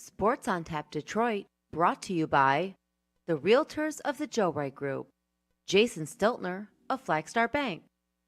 Sports on Tap Detroit, brought to you by the Realtors of the Joe Wright Group, Jason Stiltner of Flagstar Bank,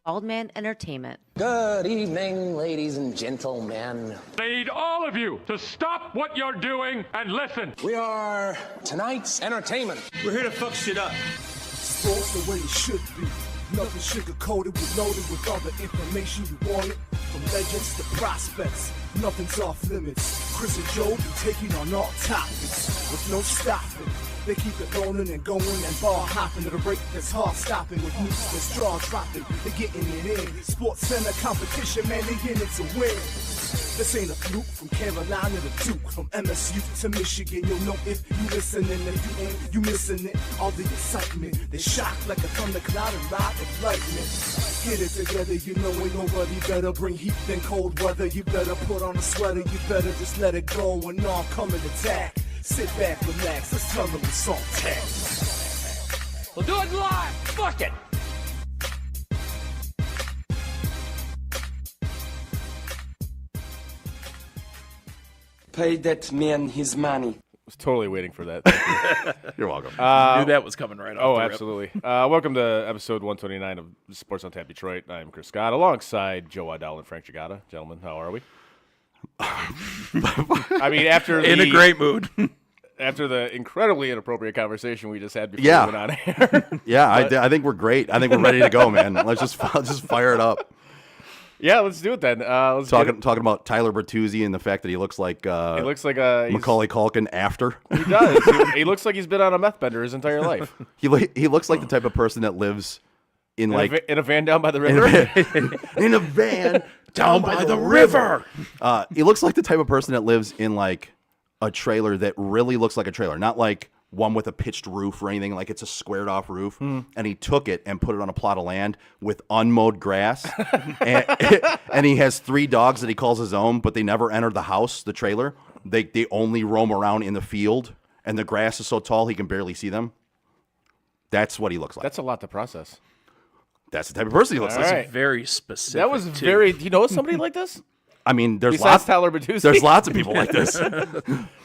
Aldman Entertainment. Good evening, ladies and gentlemen. I need all of you to stop what you're doing and listen. We are tonight's entertainment. We're here to fuck shit up. Sports the way it should be. Nothing sugar-coated, with loaded with all the information you wanted. From legends to prospects, nothing's off limits. Chris and Joe be taking on all topics with no stopping. They keep it going and going and ball hopping at a rate that's hard stopping with news and straw dropping. They getting it in. Sports center competition, man, they in it to win. This ain't a fluke from Carolina to Duke, from MSU to Michigan. You'll know if you listening. If you ain't, you missing it. All the excitement, they shock like a thundercloud and ride with lightning. Get it together, you know ain't nobody better. Bring heat than cold weather. You better put on a sweater. You better just let it go and all come and attack. Sit back, relax, let's tell them it's on tap. We'll do it live. Fuck it. Pay that man his money. Was totally waiting for that. You're welcome. Knew that was coming right off. Oh, the rip. absolutely. Welcome to episode 129 of Sports on Tap Detroit. I'm Chris Scott, alongside Joe Waddell and Frank Giagata. Gentlemen, how are we? I mean, after In a great mood. after the incredibly inappropriate conversation we just had before Yeah. we went on air. Yeah, I think we're great. I think we're ready to go, man. Let's just fire it up. Yeah, let's do it then. Let's get it. Talking about Tyler Bertuzzi and the fact that he looks like He looks like a Macaulay Culkin after. He does. He looks like he's been on a meth bender his entire life. He looks like the type of person that lives in In a van down by the river. in a van Down by the river. He looks like the type of person that lives in like a trailer that really looks like a trailer, not like one with a pitched roof or anything. Like it's a squared off roof. And he took it and put it on a plot of land with unmowed grass. and he has 3 dogs that he calls his own, but they never enter the house, the trailer. They only roam around in the field, and the grass is so tall he can barely see them. That's what he looks like. That's a lot to process. That's the type of person he looks All like. right. Very specific. That was too. very. Do you know somebody like this? I mean, there's Besides lots. Tyler Bertuzzi? There's lots of people like this.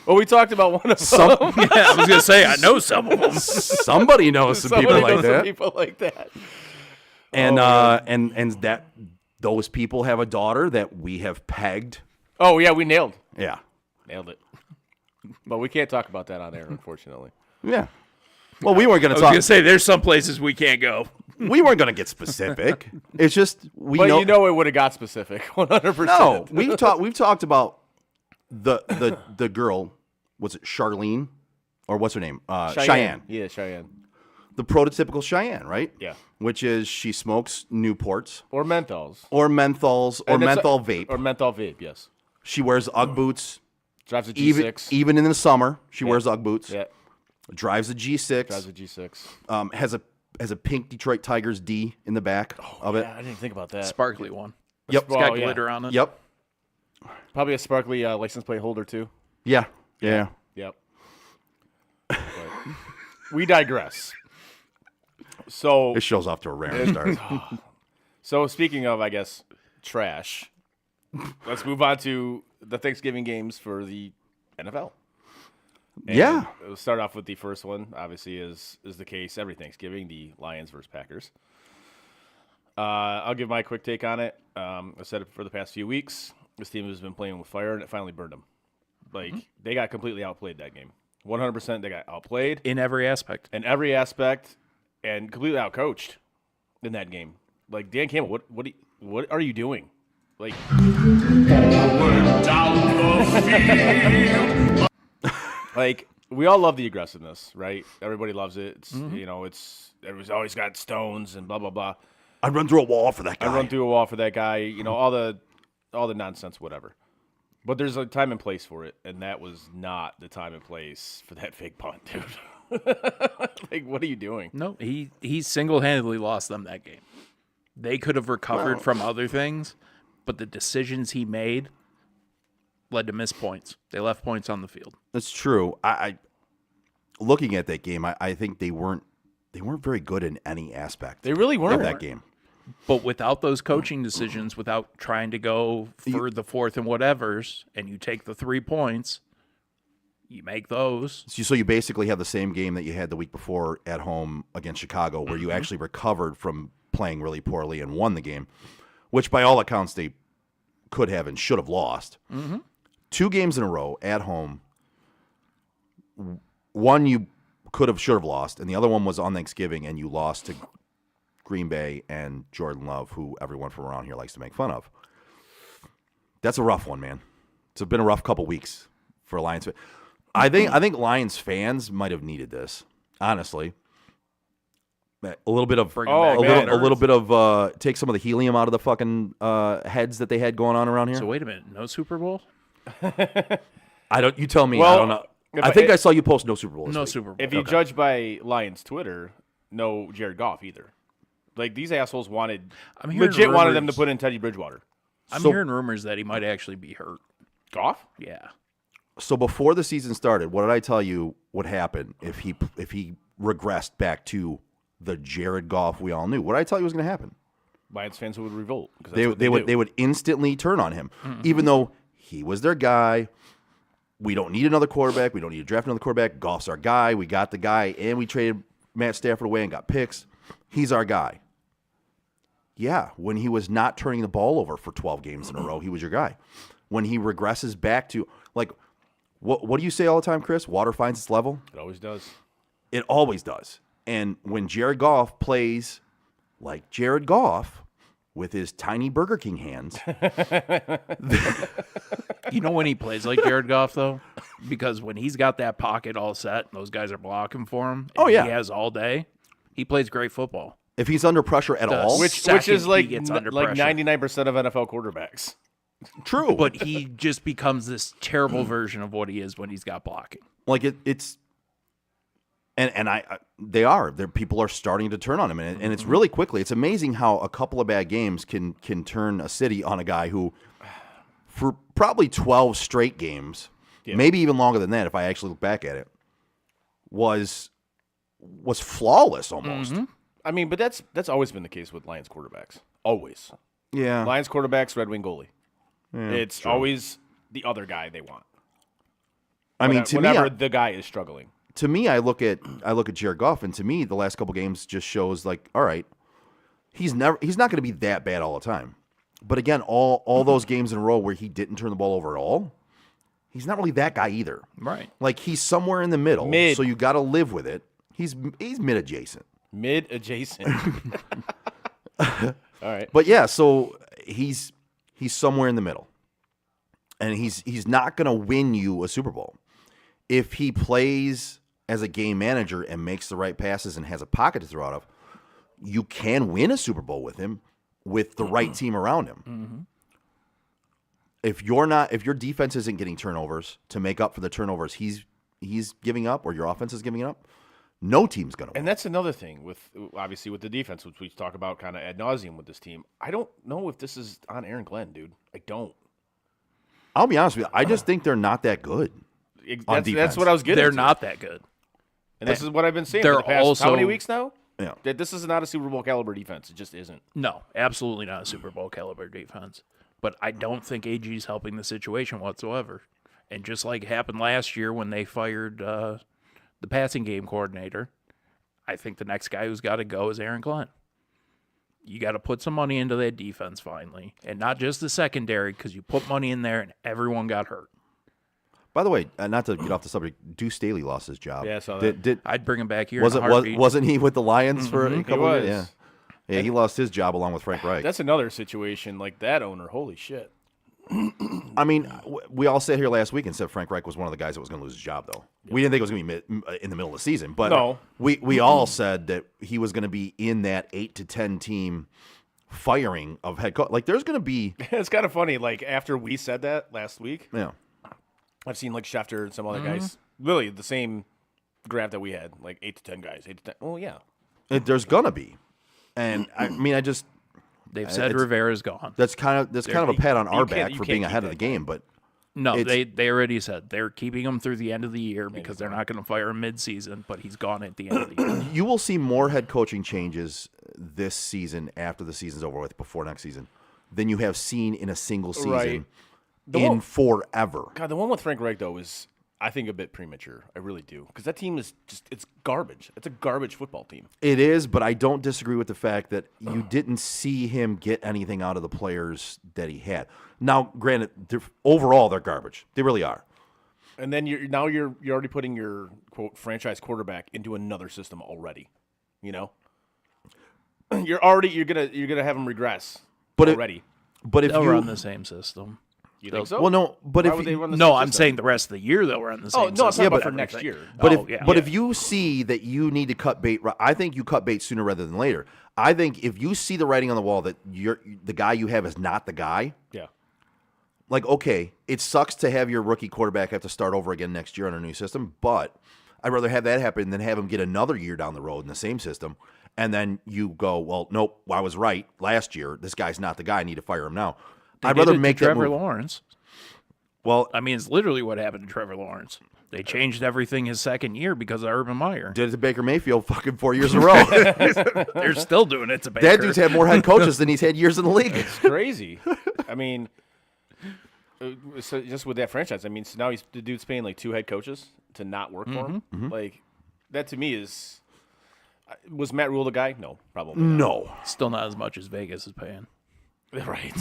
Well, we talked about one of Some, Yeah, I was gonna say I know some of them. somebody knows some people Somebody like knows some that. people like that. And Oh, and that those people have a daughter that we have pegged. Oh yeah, we nailed Yeah, it. But we can't talk about that on air, unfortunately. yeah. Well, we weren't going I to was talk. gonna say there's some places we can't go. We weren't going to get specific. It's just we But know. you know it would have got specific, 100%. No, we've talked about the girl. Was it Charlene, or what's her name? Cheyenne. Yeah, Cheyenne. The prototypical Cheyenne, right? Yeah. Which is she smokes Newports Or menthols. or menthols or And it's menthol vape. Or menthol vape, yes. She wears UGG boots. Drives a G6. Even in the summer, she wears UGG boots. Yeah, Drives a G6. drives a G6. Has a pink Detroit Tigers D in the back of it. Yeah, I didn't think about that. Sparkly one. Yep. It's got Oh, yeah. glitter on it. Yep. Probably a sparkly license plate holder, too. Yeah. Yeah. Yep. But we digress. So, This show's off to a rare start. speaking of, I guess, trash, let's move on to the Thanksgiving games for the NFL. And Yeah. We'll start off with the first one, obviously, is the case every Thanksgiving, the Lions versus Packers. I'll give my quick take on it. I said it for the past few weeks. This team has been playing with fire, and it finally burned them. Like, they got completely outplayed that game. 100% they got outplayed In every aspect. in every aspect and completely outcoached in that game. Like, Dan Campbell, what are you doing? Like, like, we all love the aggressiveness, right? Everybody loves it. It's, you know, everybody's always got stones and blah, blah, blah. I'd run through a wall for that guy. I run through a wall for that guy, you know, all the nonsense, whatever. But there's a time and place for it, and that was not the time and place for that fake punt, dude. Like, what are you doing? No, he single-handedly lost them that game. They could have recovered from other things, but the decisions he made led to missed points. They left points on the field. That's true. I looking at that game, I think they weren't very good in any aspect. They really weren't. of that game. But without those coaching decisions, without trying to go for the fourth and whatevers, and you take the 3 points, You make those. So you basically have the same game that you had the week before at home against Chicago, where you actually recovered from playing really poorly and won the game, which by all accounts they could have and should have lost. 2 games in a row at home. One you could have, should have lost, and the other one was on Thanksgiving, and you lost to Green Bay and Jordan Love, who everyone from around here likes to make fun of. That's a rough one, man. It's been a rough couple weeks for Lions. I think Lions fans might have needed this, honestly. A little bit of a little bit of take some of the helium out of the fucking heads that they had going on around here. So wait a minute, no Super Bowl? I don't. You tell me. Well, I don't know. I think I saw you post no Super Bowl. No week. Super Bowl. If you judge by Lions Twitter, no Jared Goff either. Like, these assholes wanted them to put in Teddy Bridgewater. I'm hearing rumors that he might actually be hurt. Goff? Yeah. So before the season started, what did I tell you would happen if he regressed back to the Jared Goff we all knew? What did I tell you was going to happen? Lions fans would revolt. They would instantly turn on him, even though he was their guy. We don't need another quarterback. We don't need to draft another quarterback. Goff's our guy. We got the guy, and we traded Matt Stafford away and got picks. He's our guy. Yeah, when he was not turning the ball over for 12 games in a row, he was your guy. When he regresses back to, like, what do you say all the time, Chris? Water finds its level? It always does. It always does. And when Jared Goff plays like Jared Goff with his tiny Burger King hands. You know when he plays like Jared Goff, though? Because when he's got that pocket all set and those guys are blocking for him, Oh, yeah. he has all day, he plays great football. If he's under pressure at all. Which is like 99% of NFL quarterbacks. True. But he just becomes this terrible version of what he is when he's got blocking. Like it's and they are. People are starting to turn on him, and it's really quickly. It's amazing how a couple of bad games can turn a city on a guy who, for probably 12 straight games, maybe even longer than that, if I actually look back at it, was flawless almost. I mean, but that's always been the case with Lions quarterbacks. Always. Yeah. Lions quarterbacks, Red Wing goalie. Yeah, it's true. always the other guy they want. I mean, whenever the guy is struggling. To me, I look at Jared Goff, and to me, the last couple games just shows like, all right, he's not going to be that bad all the time. But again, all those games in a row where he didn't turn the ball over at all, he's not really that guy either. Right. Like, he's somewhere in the middle. Mid. So you got to live with it. He's mid adjacent. Mid adjacent. All right. But yeah, so he's somewhere in the middle. And he's not going to win you a Super Bowl. If he plays as a game manager and makes the right passes and has a pocket to throw out of, you can win a Super Bowl with him with the right team around him. If your defense isn't getting turnovers to make up for the turnovers he's giving up, or your offense is giving up, no team's going to win. And that's another thing with the defense, which we talk about kind of ad nauseum with this team. I don't know if this is on Aaron Glenn, dude. I don't. I'll be honest with you. I just think they're not that good. That's what I was getting. They're to. not that good. And this is what I've been saying They're for the past also- how many weeks now? Yeah. That this is not a Super Bowl caliber defense. It just isn't. No, absolutely not a Super Bowl caliber defense. But I don't think AG's helping the situation whatsoever. And just like happened last year when they fired the passing game coordinator, I think the next guy who's got to go is Aaron Glenn. You got to put some money into that defense finally, and not just the secondary, because you put money in there and everyone got hurt. By the way, not to get off the subject, Deuce Staley lost his job. Yeah, I saw that. I'd bring him back here. Wasn't he with the Lions for a couple of was. years? Yeah, he lost his job along with Frank Reich. That's another situation like that owner. Holy shit. I mean, we all sat here last week and said Frank Reich was one of the guys that was going to lose his job, though. Yeah. We didn't think it was going to be in the middle of the season, but no. we all said that he was going to be in that 8 to 10 team firing of head coach. Like, there's going to be. It's kind of funny. Like, after we said that last week, yeah, I've seen like Schefter and some other guys, really the same graph that we had, like 8 to 10 guys. 8 to 10. Well, yeah, there's going to be, and I mean, they've said Rivera's gone. That's kind of a pat on our back for being ahead of the game, but no, they already said they're keeping him through the end of the year because they're not going to fire him mid-season, but he's gone at the end of the year. You will see more head coaching changes this season after the season's over with, before next season, than you have seen in a single season forever. God, the one with Frank Reich though is I think a bit premature. I really do, because that team is it's garbage. It's a garbage football team. It is, but I don't disagree with the fact that you didn't see him get anything out of the players that he had. Now, granted, overall they're garbage. They really are. And then you're already putting your quote franchise quarterback into another system already. You know, you're gonna have him regress already. But if They'll you run the same system. You think so? well, no, but Why if would they you, run the No, same I'm system? saying the rest of the year they'll run the same Oh no, it's system. not but for next year. But Oh, if if you see that you need to cut bait, I think you cut bait sooner rather than later. I think if you see the writing on the wall that the guy you have is not the guy, Yeah. like, okay, it sucks to have your rookie quarterback have to start over again next year on a new system, but I'd rather have that happen than have him get another year down the road in the same system, and then you go, well, nope, I was right last year. This guy's not the guy. I need to fire him now. I'd rather make that Trevor move. Lawrence. Well, I mean, it's literally what happened to Trevor Lawrence. They changed everything his second year because of Urban Meyer. did it to Baker Mayfield fucking 4 years in a row. They're still doing it to Baker. That dude's had more head coaches than he's had years in the league. It's crazy. I mean, so just with that franchise, I mean, so now the dude's paying like 2 head coaches to not work for him. Like, that to me is. Was Matt Rule the guy? No, probably not. No. Still not as much as Vegas is paying. Right.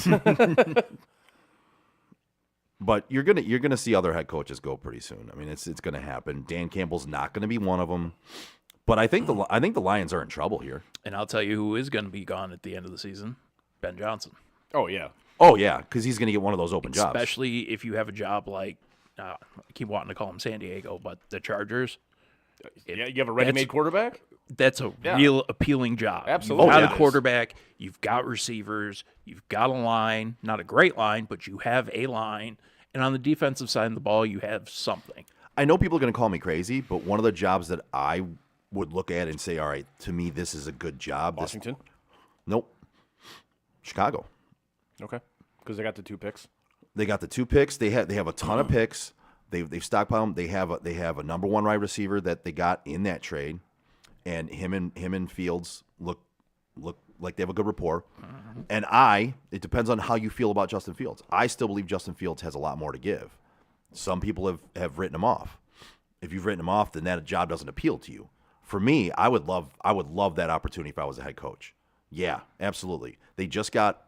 But you're gonna see other head coaches go pretty soon. I mean, it's gonna happen. Dan Campbell's not gonna be one of them. But I think the Lions are in trouble here. And I'll tell you who is going to be gone at the end of the season: Ben Johnson. Oh yeah. Oh yeah, because he's gonna get one of those open jobs. Especially if you have a job like I keep wanting to call him San Diego, but the Chargers. Yeah, you have a ready-made quarterback. That's a real appealing job. Absolutely. You've got Yeah. a quarterback, you've got receivers, you've got a line, not a great line, but you have a line. And on the defensive side of the ball, you have something. I know people are gonna call me crazy, but one of the jobs that I would look at and say, all right, to me, this is a good job. Washington. Nope. Chicago. Okay. Because they got the 2 picks. They got the 2 picks. They have a ton of picks. They've stockpiled them. They have a number 1 wide receiver that they got in that trade, and him and Fields look like they have a good rapport. And it depends on how you feel about Justin Fields. I still believe Justin Fields has a lot more to give. Some people have written him off. If you've written him off, then that job doesn't appeal to you. For me, I would love that opportunity if I was a head coach. Yeah, absolutely. They just got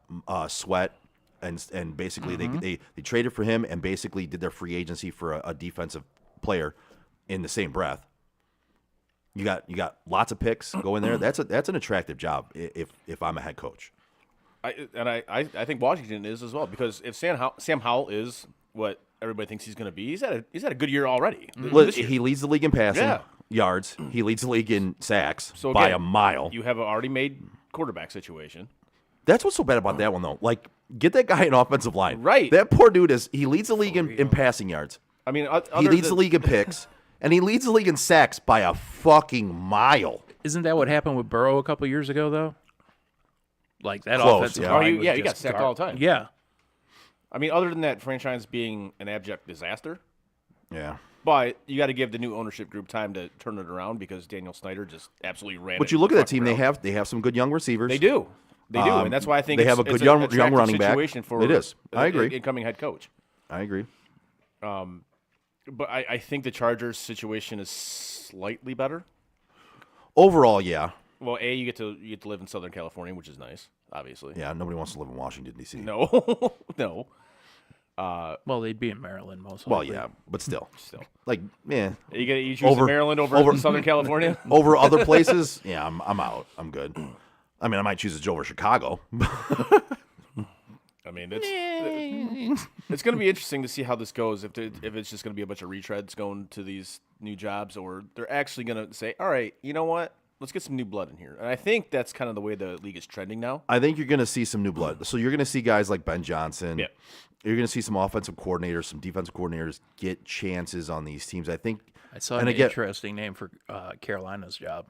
Sweat. And basically they traded for him and basically did their free agency for a defensive player in the same breath. You got lots of picks go in there. That's an attractive job if I'm a head coach. I think Washington is as well, because if Sam Howell is what everybody thinks he's going to be, he's had a good year already. This year. He leads the league in passing yards. He leads the league in sacks by a mile. You have an already made quarterback situation. That's what's so bad about that one, though. Like, get that guy an offensive line. Right. That poor dude he leads the league in passing yards. I mean, He leads the league in picks, and he leads the league in sacks by a fucking mile. Isn't that what happened with Burrow a couple years ago, though? Like that Close, offensive yeah. line. Oh, he got sacked all the time. Yeah. I mean, other than that franchise being an abject disaster, Yeah. but you got to give the new ownership group time to turn it around, because Daniel Snyder just absolutely ran. But it you look at that fucking team; ground. they have some good young receivers. They do, and that's why I think they have a it's good an young attractive running back. situation for It is. I agree. Incoming head coach. I agree. But I think the Chargers situation is slightly better. Overall, yeah, Well, you get to live in Southern California, which is nice, obviously. yeah. Nobody wants to live in Washington D.C. No, no. Well, they'd be in Maryland most Well, likely. yeah, but still, Still, like, yeah. you choose Over- Maryland over Southern California. Over other places, yeah, I'm out. I'm good. I mean, I might choose it over Chicago. I mean, it's going to be interesting to see how this goes. If it's just going to be a bunch of retreads going to these new jobs, or they're actually going to say, all right, you know what? Let's get some new blood in here. And I think that's kind of the way the league is trending now. I think you're going to see some new blood. So you're going to see guys like Ben Johnson. Yeah. You're going to see some offensive coordinators, some defensive coordinators get chances on these teams. I think. I saw And an again- interesting name for Carolina's job,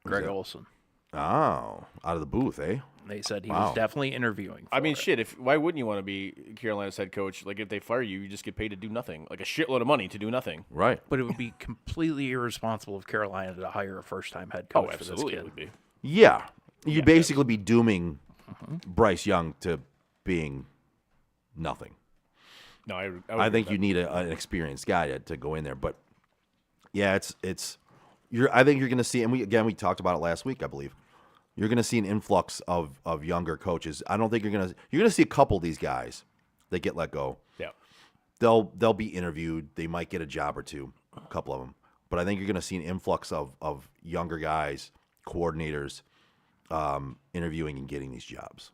Greg Olson. Oh, out of the booth, eh? They said he Wow. was definitely interviewing. I mean, for it. shit. Why wouldn't you want to be Carolina's head coach? Like, if they fire you, you just get paid to do nothing, like a shitload of money to do nothing. Right. But it would be completely irresponsible of Carolina to hire a first-time head Oh, coach for this absolutely, it kid. would be. Yeah. You'd basically be dooming Bryce Young to being nothing. No, I would I agree think with you need an experienced guy to go in there. But yeah, I think you're going to see, and we talked about it last week, I believe. You're going to see an influx of younger coaches. I don't think you're going to see a couple of these guys that get let go. that. They'll be interviewed. They might get a job or two, a couple of them. But I think you're going to see an influx of younger guys, coordinators, interviewing and getting these jobs.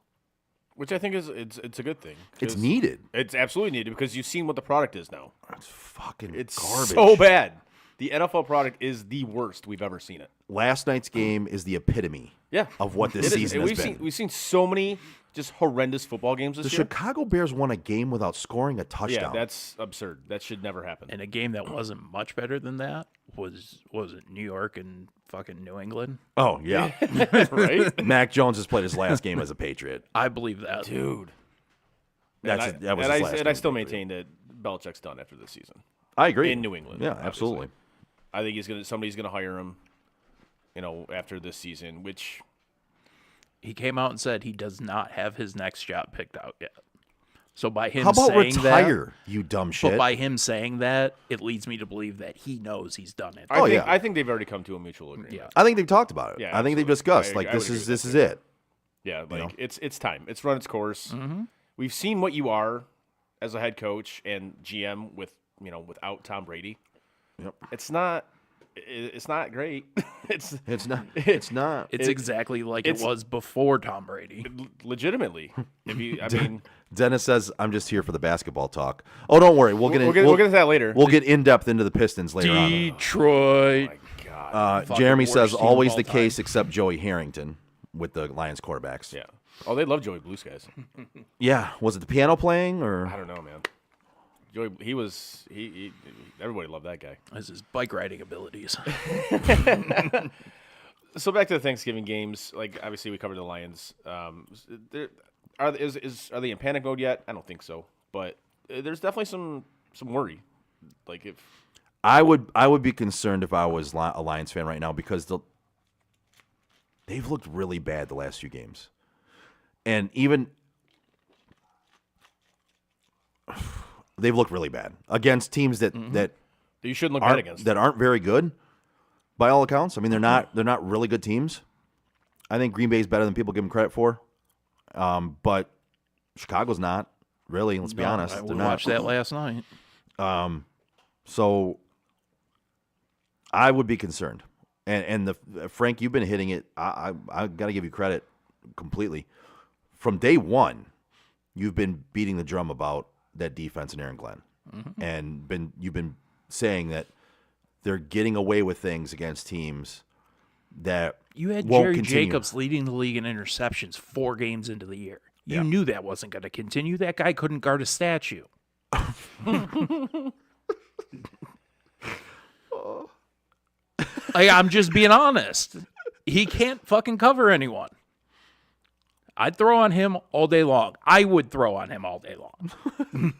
Which I think it's a good thing. It's 'cause needed. It's absolutely needed because you've seen what the product is now. It's fucking It's garbage. so bad. The NFL product is the worst we've ever seen it. Last night's game is the epitome of what this It is. season And has been. we've seen so many just horrendous football games The this year. Chicago Bears won a game without scoring a Yeah, touchdown. that's absurd. That should never happen. And a game that wasn't much better than that was it New York and fucking New England? Oh, yeah. Right? Mac Jones has played his last game as a Patriot. I believe that. Dude. That was his last and game I as a still Patriot. maintain that Belichick's done after this season. I agree. In New England. Yeah, obviously. absolutely. I think somebody's gonna hire him, after this season, which He came out and said he does not have his next job picked out yet. So by him How about saying retire, you dumb that, shit? but by him saying that, it leads me to believe that he knows he's done it. I think they've already come to a mutual agreement. Yeah. I think they've talked about it. Yeah, I think they've absolutely. discussed, I like, would this agree is with that it. Yeah, like it's time. It's run its course. Mm-hmm. We've seen what you are as a head coach and GM without Tom Brady. Yep. It's not great. It's not. It's not. It's exactly like it it's- was before Tom Brady. Legitimately. I mean, Dennis says, "I'm just here for the basketball talk." Oh, don't worry. We'll get to that later. We'll get in depth into the Pistons later on. Detroit. God. Jeremy worst says team of always all the time. case except Joey Harrington with the Lions quarterbacks. Yeah. Oh, they love Joey Blue Skies. Yeah. Was it the piano playing or? I don't know, man. Joey, he everybody loved that guy. This is bike riding abilities. So back to the Thanksgiving games. Like obviously we covered the Lions. Are they in panic mode yet? I don't think so. But there's definitely some worry. Like if I would be concerned if I was a Lions fan right now because they've looked really bad the last few games, and even they've looked really bad against teams that you shouldn't look bad aren't against. that aren't very good by all accounts. I mean, they're not really good teams. I think Green Bay is better than people give them credit for, but Chicago's not really. Let's be honest, I they're not. watched that last night. So I would be concerned. And Frank, you've been hitting it. I got to give you credit completely. From day one, you've been beating the drum about that defense in Aaron Glenn, and you've been saying that they're getting away with things against teams that You had won't Jerry continue. Jacobs leading the league in interceptions 4 games into the year. You Yeah. knew that wasn't going to continue. That guy couldn't guard a statue. I'm just being honest. He can't fucking cover anyone. I'd throw on him all day long. I would throw on him all day long.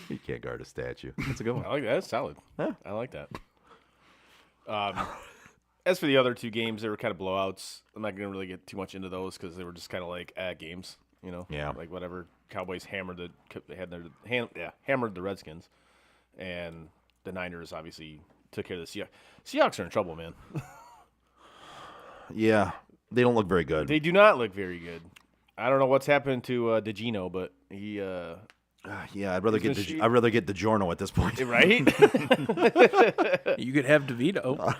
You can't guard a statue. That's a good one. I like that. That's solid. I like that. As for the other two games, they were kind of blowouts. I'm not going to really get too much into those because they were just kind of like games, Yeah. like whatever. Cowboys hammered the Redskins, and the Niners obviously took care of the Seahawks. Seahawks are in trouble, man. Yeah, they don't look very good. They do not look very good. I don't know what's happened to DeGino, but he Yeah, I'd rather He's get been I'd rather get DiGiorno at this point. right. You could have DeVito.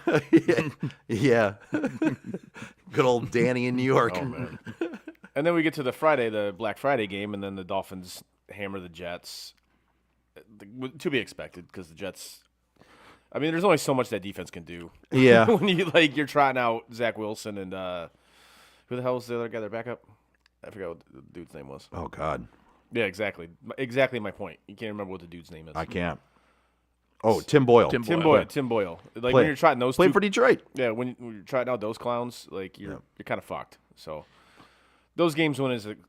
Yeah, good old Danny in New York. Oh, man. And then we get to the Black Friday game, and then the Dolphins hammer the Jets. To be expected, because the Jets. I mean, there's only so much that defense can do. Yeah. When you're trotting out Zach Wilson and who the hell was the other guy? Their backup? I forgot what the dude's name was. Oh God, Yeah, exactly my point. You can't remember what the dude's name is. I can't. Oh, Tim Boyle. Tim Tim Boyle. Boyle. Tim Boyle. Like when you're trotting those played two. for Detroit. Yeah, when you're trotting out those clowns, like you're kind of fucked. So those games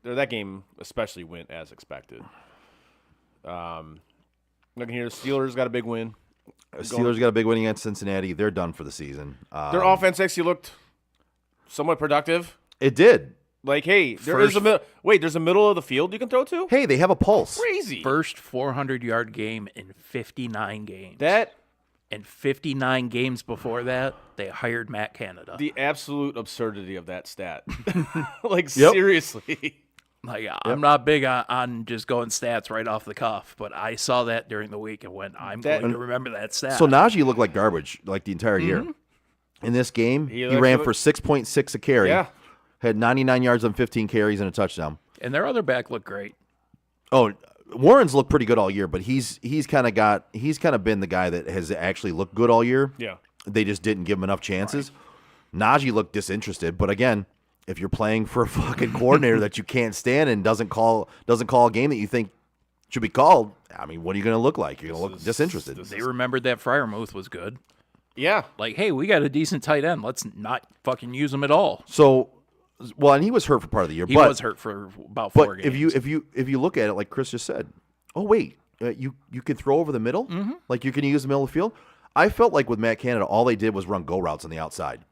that game especially went as expected. Looking here, the Steelers got a big win. Steelers got a big win against Cincinnati. They're done for the season. Their offense actually looked somewhat productive. It did. Like, hey, there's a middle of the field you can throw to? Hey, they have a pulse. Crazy. First 400-yard game in 59 games. That And 59 games before that, they hired Matt Canada. the absolute absurdity of that stat. Like, seriously. Like, I'm not big on just going stats right off the cuff, but I saw that during the week and went, I'm going to remember that stat. So Najee looked like garbage like the entire year. In this game, he ran for 6.6 a carry. Yeah. Had 99 yards on 15 carries and a touchdown. And their other back looked great. Oh, Warren's looked pretty good all year, but he's kind of been the guy that has actually looked good all year. Yeah. They just didn't give him enough chances. Najee looked disinterested, but again, if you're playing for a fucking coordinator that you can't stand and doesn't call a game that you think should be called, I mean, what are you going to look like? You're going to look disinterested. They remembered that Freiermuth was good. Yeah. Like, hey, we got a decent tight end. Let's not fucking use him at all. So, well, and he was hurt for part of the year. He was hurt for about 4 games. If you look at it like Chris just said, oh wait, you could throw over the middle, like you can use the middle of the field. I felt like with Matt Canada, all they did was run go routes on the outside,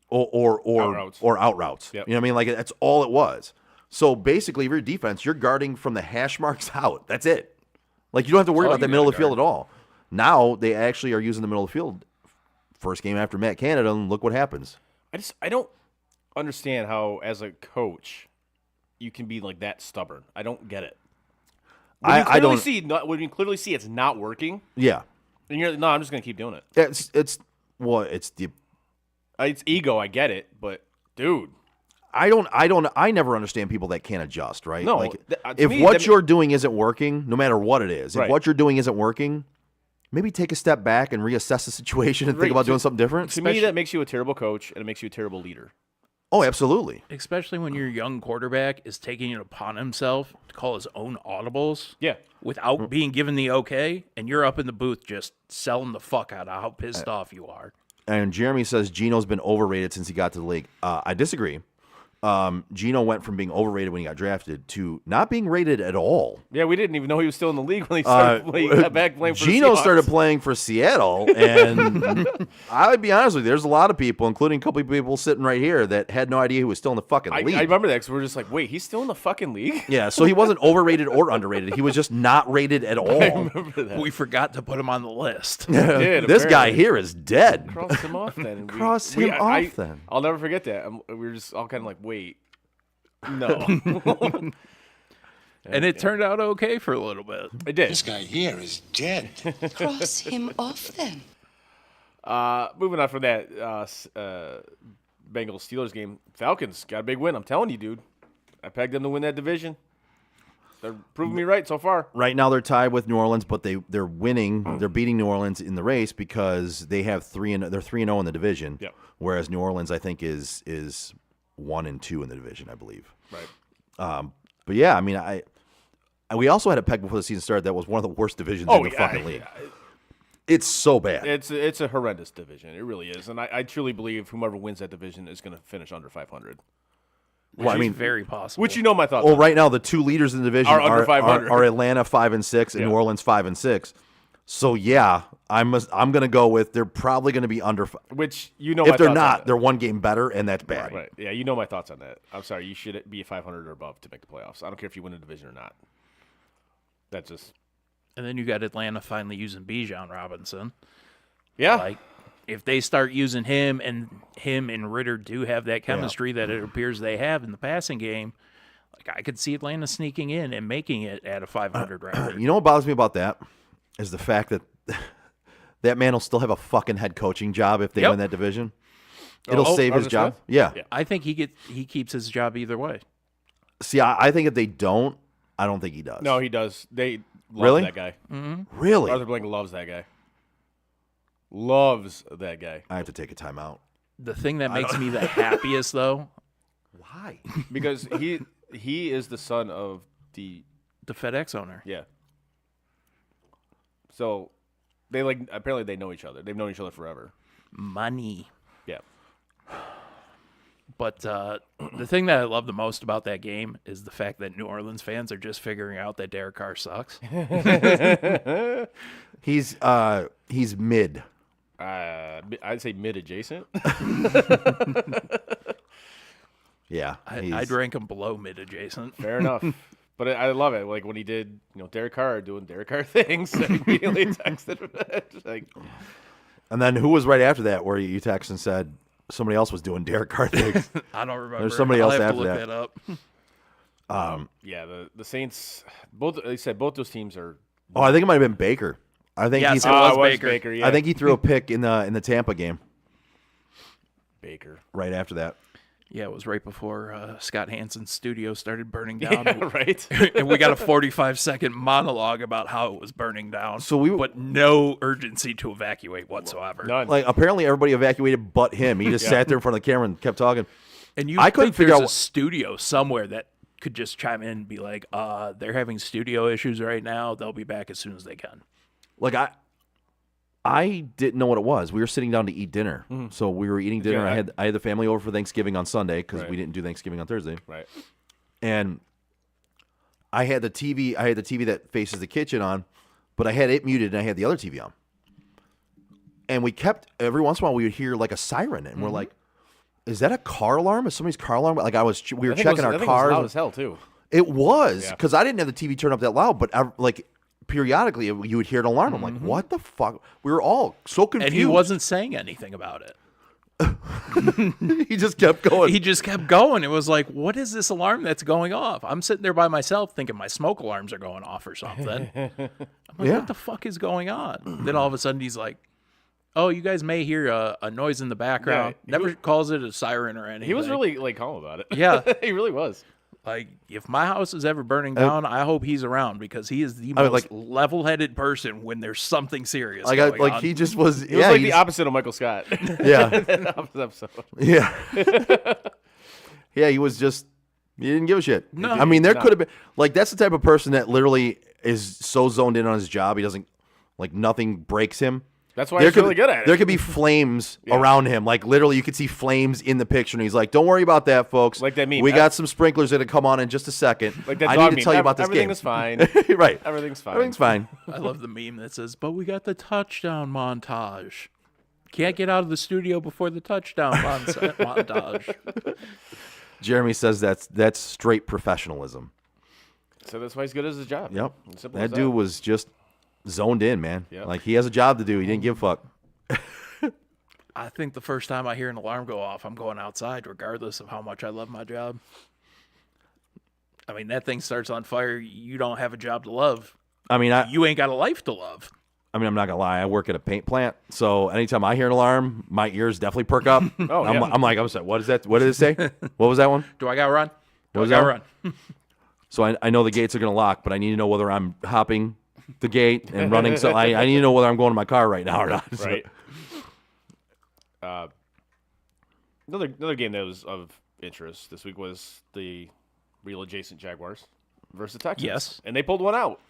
or out routes. Yep. You know what I mean? Like that's all it was. So basically, if you're defense, you're guarding from the hash marks out. That's it. Like you don't have to worry about the middle of the field at all. Now they actually are using the middle of the field. First game after Matt Canada, and look what happens. I don't understand how, as a coach, you can be like that stubborn. I don't get it. When you clearly see it's not working, Yeah, and you're no, I'm just gonna keep doing it. it's Ego. I get it, but dude, I never understand people that can't adjust, right? No, like to if me, what you're doing isn't working, no matter what it is, if Right. what you're doing isn't working, maybe take a step back and reassess the situation and think Right, about to- doing something different. to me, that makes you a terrible coach and it makes you a terrible leader. Oh, absolutely. Especially when your young quarterback is taking it upon himself to call his own audibles. Yeah. Without being given the okay, and you're up in the booth just selling the fuck out of how pissed off you are. And Jeremy says Gino's been overrated since he got to the league. I disagree. Gino went from being overrated when he got drafted to not being rated at all. Yeah, we didn't even know he was still in the league when he started when he got back playing for Gino the Seahawks. started playing for Seattle, and I would be honest with you, there's a lot of people, including a couple of people sitting right here, that had no idea he was still in the fucking I league. remember that because we're just like, wait, he's still in the fucking league? Yeah, so he wasn't overrated or underrated. He was just not rated at all. Remember that? We forgot to put him on the list. did, This guy apparently. here is dead. Cross him off then. Cross him off then. I'll never forget that. We were just all kind of like, wait, no. And it turned out okay for a little bit. I did. This guy here is dead. Cross him off then. Moving on from that Bengals Steelers game, Falcons got a big win. I'm telling you, dude. I pegged them to win that division. They're proving me right so far. Right now they're tied with New Orleans, but they're winning. They're beating New Orleans in the race because they have they're 3-0 in the division. Yep. Whereas New Orleans, I think, is 1-2 in the division, I believe. Right. But yeah, I mean, we also had a peg before the season started that was one of the worst divisions in the fucking league. It's so bad. It's a horrendous division. It really is. And I truly believe whomever wins that division is going to finish under 500. Well, I mean, Very possible. Which you know my thoughts well, on. right now the two leaders in the division Are under 500. are Atlanta 5-6 and Yeah. New Orleans 5-6. So yeah, I'm going to go with they're probably going to be under. Which you know my If they're thoughts on not, that. they're one game better, and that's bad. Right. Yeah, you know my thoughts on that. I'm sorry. You should be 500 or above to make the playoffs. I don't care if you win a division or not. That's just. And then you got Atlanta finally using Bijan Robinson. Yeah. Like, if they start using him and Ritter do have that chemistry that it appears they have in the passing game, like I could see Atlanta sneaking in and making it at a 500 record. You know what bothers me about that is the fact that that man will still have a fucking head coaching job if they Yep. win that division. It'll Oh, save his Arthur job. Smith? Yeah. I think he keeps his job either way. See, I think if they don't, I don't think he does. No, he does. They love Really? that guy. Really? Arthur Blank loves that guy. Loves that guy. I have to take a timeout. The thing that makes me the happiest though, Why? Because he is the son of the the FedEx owner. yeah. So they apparently they know each other. They've known each other forever. Money. Yeah. But the thing that I love the most about that game is the fact that New Orleans fans are just figuring out that Derek Carr sucks. He's mid. I'd say mid adjacent. Yeah, I'd rank him below mid adjacent. Fair enough. But I love it. Like when he did, Derek Carr doing Derek Carr things. I immediately texted him. Like, And then who was right after that where you texted and said somebody else was doing Derek Carr things? I don't remember. There's somebody I'll else have after to look that. up. yeah, the Saints. Both they said both those teams are. Oh, I think it might have been Baker. I think Yes, he it threw, was Baker. Yeah. I think he threw a pick in the Tampa game Baker. right after that. Yeah, it was right before Scott Hansen's studio started burning down. Yeah, right. And we got a 45-second monologue about how it was burning down. So but no urgency to evacuate whatsoever. None. Like apparently everybody evacuated but him. He just sat there in front of the camera and kept talking. And you I couldn't think figure there's out a studio somewhere that could just chime in and be like, they're having studio issues right now. They'll be back as soon as they can. Like I didn't know what it was. We were sitting down to eat dinner, so we were eating dinner. Yeah, I had the family over for Thanksgiving on Sunday because Right. we didn't do Thanksgiving on Thursday. Right. And I had the TV. I had the TV that faces the kitchen on, but I had it muted and I had the other TV on. And we kept every once in a while we would hear like a siren, and we're like, "Is that a car alarm? Is somebody's car alarm?" Like we were I think checking it was, our I think cars. It was loud as hell too. It was Yeah. because I didn't have the TV turned up that loud, but like periodically you would hear an alarm. I'm like, what the fuck? We were all so confused. And he wasn't saying anything about it. He just kept going. He just kept going. It was like, what is this alarm that's going off? I'm sitting there by myself thinking my smoke alarms are going off or something. I'm like, Yeah. what the fuck is going on? Then all of a sudden he's like, oh, you guys may hear a noise in the background. Yeah, Never calls it a siren or anything. He was really like calm about it. Yeah. he really was. like, if my house is ever burning down, I hope he's around because he is the most like- level-headed person when there's something serious Like going on. he just was. He was like the opposite of Michael Scott. Yeah. In the opposite episode. Yeah. Yeah, he was just he didn't give a shit. No. I mean, there No. could have been like that's the type of person that literally is so zoned in on his job he doesn't like nothing breaks him. That's why he's really good at it. There could be flames around him. Like literally you could see flames in the picture and he's like, "Don't worry about that, folks. Like that meme. We got some sprinklers that'll come on in just a second. Like that I dog need to meme. tell you about this Everything game." is fine. Right. Everything's fine. Everything's fine. I love the meme that says, but we got the touchdown montage. Can't get out of the studio before the touchdown montage. Jeremy says that's straight professionalism. So that's why he's good at his job. Yep. Simple That as dude was just zoned in, man. Yep. Like he has a job to do. He didn't give a fuck. I think the first time I hear an alarm go off, I'm going outside, regardless of how much I love my job. I mean, that thing starts on fire. You don't have a job to love. I mean, You ain't got a life to love. I'm not gonna lie. I work at a paint plant, so anytime I hear an alarm, my ears definitely perk up. Oh, yeah. I'm like, I'm sorry. What is that? What did it say? What was that one? Do I got to run? Do was I got that? to run? So I know the gates are gonna lock, but I need to know whether I'm hopping the gate and running. So I need to know whether I'm going to my car right now or not. So- Right. Another game that was of interest this week was the real adjacent Jaguars versus the Texans. Yes. And they pulled one out.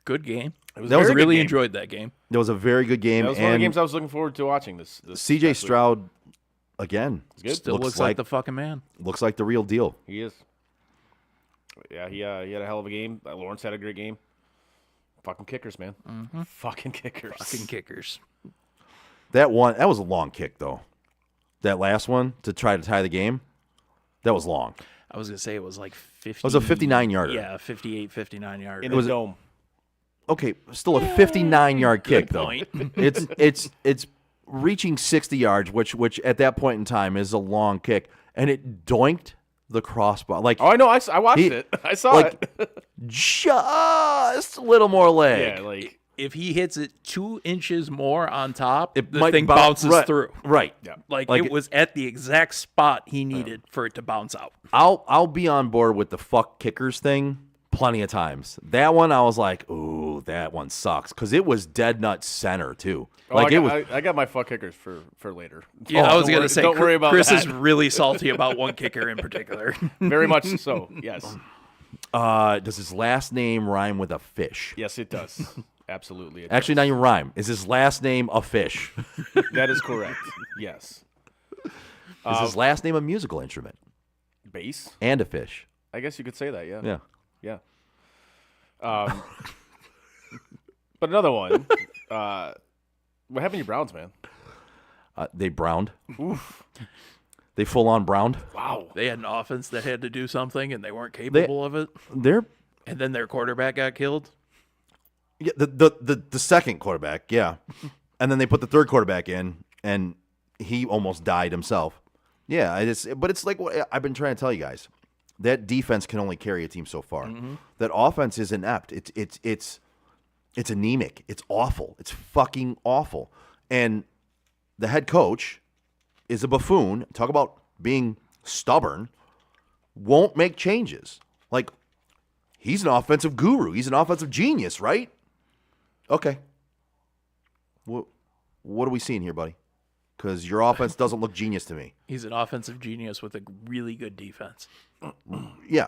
Good game. It was That was a a very good really game. enjoyed that game. That was a very good game. That was one of the and games I was looking forward to watching this C.J. past week. Stroud again good. Still looks like the fucking man. looks like the real deal. He is. Yeah, he had a hell of a game. Lawrence had a great game. Fucking kickers, man. Fucking kickers. Fucking kickers. That was a long kick though. That last one to try to tie the game, that was long. I was going to say it was like 50. It was a 59-yarder. Yeah, 58, 59 yards. In the dome. Okay, still a 59-yard kick though. point. It's reaching 60 yards, which at that point in time is a long kick, and it doinked the crossbar. Like Oh, I know. I watched He- it. I saw like- it. just a little more leg. Yeah, like If he hits it 2 inches more on top, It the might thing bounce bounces right, through. Right. yeah. Like, Like it was at the exact spot he needed for it to bounce out. I'll be on board with the fuck kickers thing plenty of times. That one I was like, ooh, that one sucks because it was dead nut center too. Oh, Like I got my fuck kickers for later. Yeah, I was Don't going worry- to say, don't worry about Chris that. is really salty about one kicker in particular. Very much so. Yes. Does his last name rhyme with a fish? Yes, it does. Absolutely. It Actually, does. not even rhyme. Is his last name a fish? That is correct. Yes. Is his last name a musical instrument Bass. and a fish? I guess you could say that. Yeah. Yeah. Yeah. But another one. What happened to your Browns, man? They browned. They full on browned. Wow. They had an offense that had to do something, and they weren't capable of it. They're And then their quarterback got killed. yeah, the second quarterback, yeah, and then they put the third quarterback in, and he almost died himself. Yeah, but it's like what I've been trying to tell you guys. That defense can only carry a team so far. That offense is inept. It's anemic. It's awful. It's fucking awful. And the head coach is a buffoon. Talk about being stubborn. Won't make changes. Like, he's an offensive guru. He's an offensive genius, right? Okay. What are we seeing here, buddy? Because your offense doesn't look genius to me. He's an offensive genius with a really good defense. Yeah.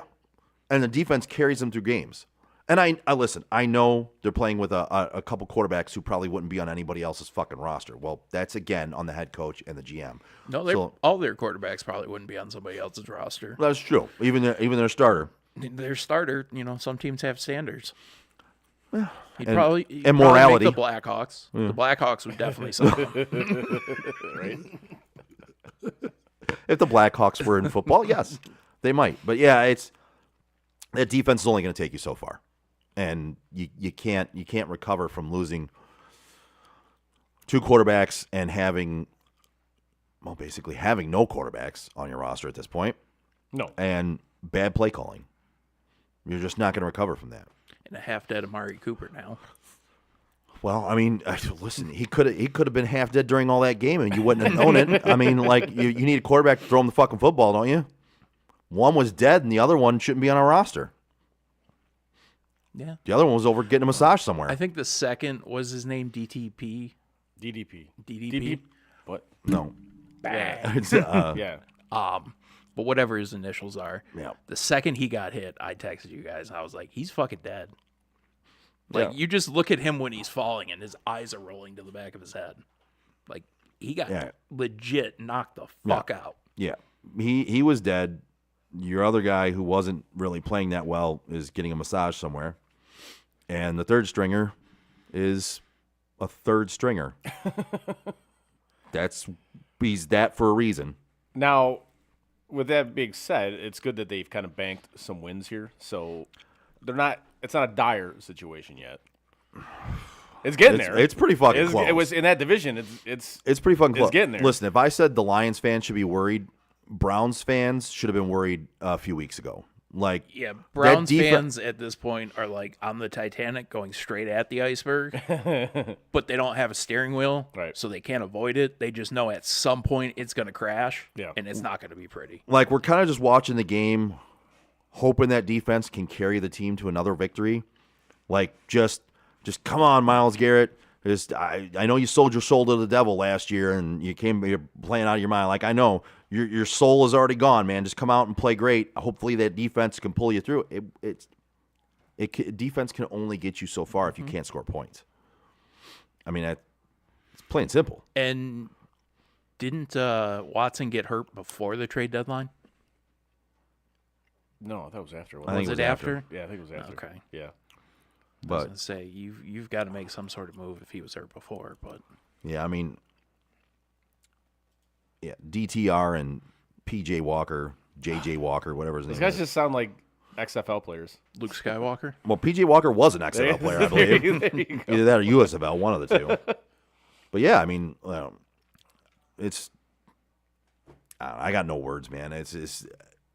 And the defense carries them through games. And I listen, I know they're playing with a couple quarterbacks who probably wouldn't be on anybody else's fucking roster. Well, that's, again, on the head coach and the GM. No, all their quarterbacks probably wouldn't be on somebody else's roster. That's true. Even their starter. Their starter, some teams have standards. He'd And probably morality. make the Blackhawks. The Blackhawks would definitely sign him. Right? If the Blackhawks were in football, yes, they might. But yeah, that defense is only going to take you so far, and you can't recover from losing two quarterbacks and basically having no quarterbacks on your roster at this point. No. And bad play calling. You're just not going to recover from that. And a half-dead Amari Cooper now. Well, I mean, listen, he could have been half dead during all that game, and you wouldn't have known it. I mean, like, you need a quarterback to throw him the fucking football, don't you? One was dead, and the other one shouldn't be on our roster. Yeah. The other one was over getting a massage somewhere. I think the second was his name DTP. DDP. What? No. Yeah. It's, Yeah. But whatever his initials are. Yeah. The second he got hit, I texted you guys. I was like, he's fucking dead. Like, you just look at him when he's falling, and his eyes are rolling to the back of his head. Like, he got legit knocked the fuck out. Yeah. He was dead. Your other guy who wasn't really playing that well is getting a massage somewhere. And the third stringer is a third stringer. He's that for a reason. Now, with that being said, it's good that they've kind of banked some wins here. So it's not a dire situation yet. It's getting there. It's pretty fucking close. It was in that division. It's pretty fucking close. It's getting there. Listen, if I said the Lions fans should be worried, Browns fans should have been worried a few weeks ago. Like, yeah, Browns fans at this point are like on the Titanic going straight at the iceberg, but they don't have a steering wheel, right? So they can't avoid it. They just know at some point it's going to crash, yeah, and it's not going to be pretty. Like, we're kind of just watching the game, hoping that defense can carry the team to another victory. Like, just come on, Myles Garrett. I know you sold your soul to the devil last year, and you're playing out of your mind. Like, I know your soul is already gone, man. Just come out and play great. Hopefully that defense can pull you through. Defense can only get you so far if you can't score points. I mean, it's plain and simple. And didn't Watson get hurt before the trade deadline? No, that was after. Was it after? Yeah, I think it was after. Okay. Yeah. I was going to say, you've got to make some sort of move if he was hurt before. But yeah, I mean, yeah, DTR and PJ Walker, JJ Walker, whatever his name is. These guys just sound like XFL players. Luke Skywalker? Well, PJ Walker was an XFL player, I believe. Either that or USFL, one of the two. But yeah, I mean, it's I got no words, man. It's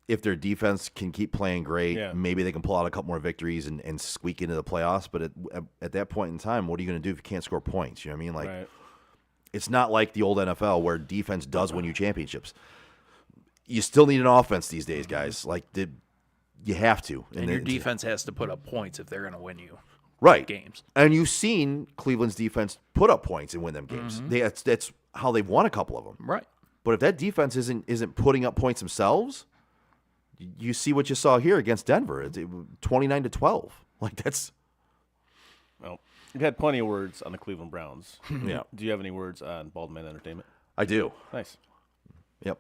if their defense can keep playing great, maybe they can pull out a couple more victories and squeak into the playoffs. But at that point in time, what are you going to do if you can't score points? You know what I mean? Like, it's not like the old NFL where defense does win you championships. You still need an offense these days, guys. Like, you have to. And your defense has to put up points if they're going to win you games. And you've seen Cleveland's defense put up points and win them games. That's how they've won a couple of them. Right. But if that defense isn't putting up points themselves, you see what you saw here against Denver. It's 29-12. Like, that's. Well, you've had plenty of words on the Cleveland Browns. Yeah. Do you have any words on Baldman Entertainment? I do. Nice. Yep.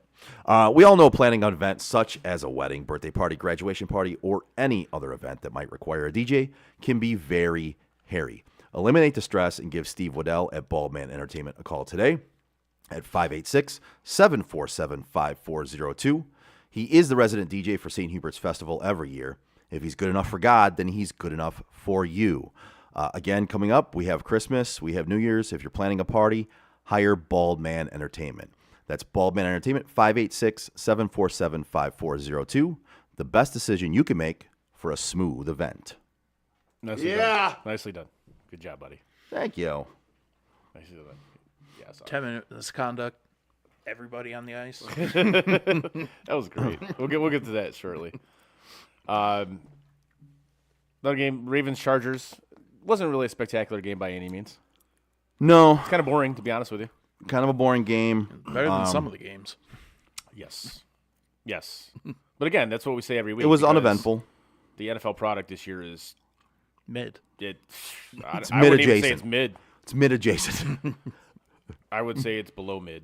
We all know planning an event such as a wedding, birthday party, graduation party, or any other event that might require a DJ can be very hairy. Eliminate the stress and give Steve Waddell at Baldman Entertainment a call today at 586-747-5402. He is the resident DJ for St. Hubert's Festival every year. If he's good enough for God, then he's good enough for you. Again, coming up, we have Christmas, we have New Year's. If you're planning a party, hire Bald Man Entertainment. That's Bald Man Entertainment, 586-747-5402. The best decision you can make for a smooth event. Nicely done. Nicely done. Good job, buddy. Thank you. Nicely done. Yeah, sorry. 10-minute misconduct. Everybody on the ice. That was great. We'll get to that shortly. Another game, Ravens-Chargers. Wasn't really a spectacular game by any means. No. It's kind of boring, to be honest with you. Kind of a boring game. Better than some of the games. Yes. But again, that's what we say every week. It was because uneventful. The NFL product this year is Mid. It's I wouldn't even say mid-adjacent. it's mid. It's mid-adjacent. I would say it's below mid.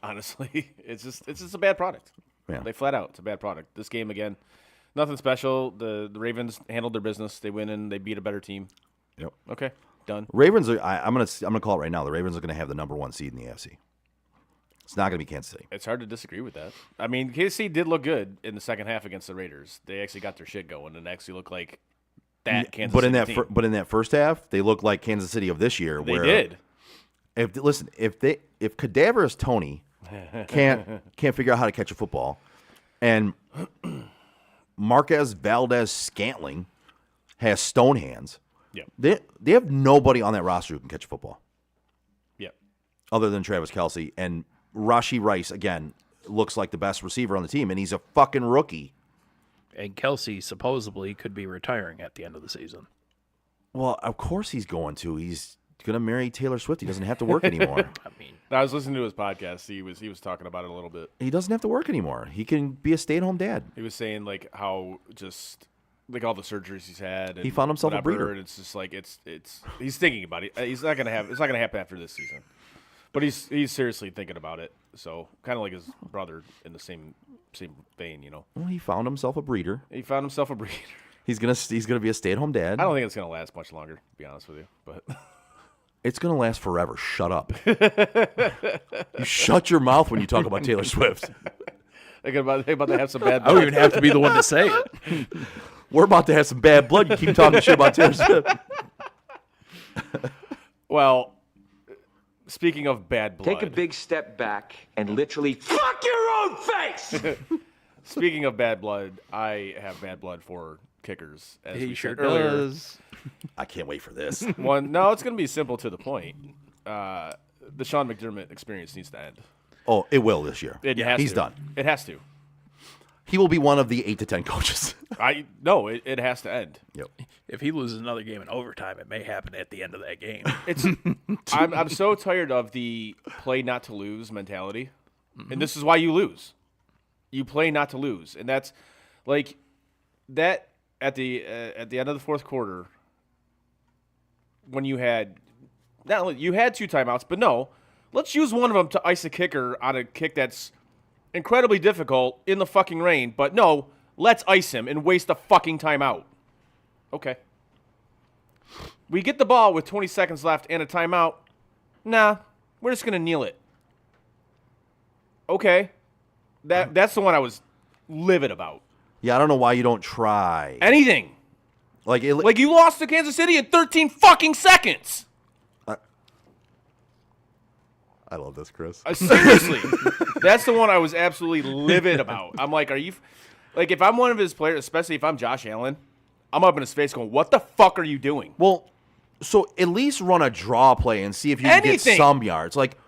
Honestly, it's just a bad product. Yeah. They flat out, it's a bad product. This game again, nothing special. The Ravens handled their business. They win and they beat a better team. Yep. Okay, done. Ravens are. I'm gonna call it right now. The Ravens are gonna have the number 1 seed in the AFC. It's not gonna be Kansas City. It's hard to disagree with that. I mean, KC did look good in the second half against the Raiders. They actually got their shit going and actually looked like that Kansas But City in that team. but in that first half, they looked like Kansas City of this year. They where did. If Cadaverous Tony can't figure out how to catch a football, and Marquez Valdez Scantling has stone hands. Yep. They have nobody on that roster who can catch a football Yep. other than Travis Kelce. And Rashee Rice, again, looks like the best receiver on the team, and he's a fucking rookie. And Kelsey supposedly could be retiring at the end of the season. Well, of course he's going to. He's going to marry Taylor Swift. He doesn't have to work anymore. I mean, I was listening to his podcast. He was talking about it a little bit. He doesn't have to work anymore. He can be a stay-at-home dad. He was saying like how just like all the surgeries he's had. And He found himself a whatever, breeder. And it's just like it's he's thinking about it. It's not gonna happen after this season. But he's seriously thinking about it. So kind of like his brother in the same vein, you know. Well, he found himself a breeder. He found himself a breeder. He's gonna be a stay-at-home dad. I don't think it's gonna last much longer, to be honest with you. But It's gonna last forever. Shut up. You shut your mouth when you talk about Taylor Swift. they're about to have some bad. I don't even have to be the one to say it. We're about to have some bad blood. You keep talking shit about Taylor Swift. Well, speaking of bad blood, Take a big step back and literally fuck your own face. Speaking of bad blood, I have bad blood for kickers. As He we sure said earlier. does. I can't wait for this. No, it's going to be simple to the point. The Sean McDermott experience needs to end. Oh, it will this year. He's done. It has to. He will be one of the 8 to 10 coaches. It has to end. Yep. If he loses another game in overtime, it may happen at the end of that game. I'm so tired of the play not to lose mentality, and this is why you lose. You play not to lose, and that's like that at the end of the fourth quarter when you had not only you had 2 timeouts, but no, let's use one of them to ice a kicker on a kick that's incredibly difficult in the fucking rain. But no, let's ice him and waste a fucking timeout. Okay. We get the ball with 20 seconds left and a timeout. Nah, we're just gonna kneel it. Okay. That's the one I was livid about. Yeah, I don't know why you don't try. Anything. Like you lost to Kansas City in 13 fucking seconds. I love this, Chris. Seriously. That's the one I was absolutely livid about. I'm like, like, if I'm one of his players, especially if I'm Josh Allen, I'm up in his face going, what the fuck are you doing? Well, so at least run a draw play and see if you can get Anything. some yards. Like,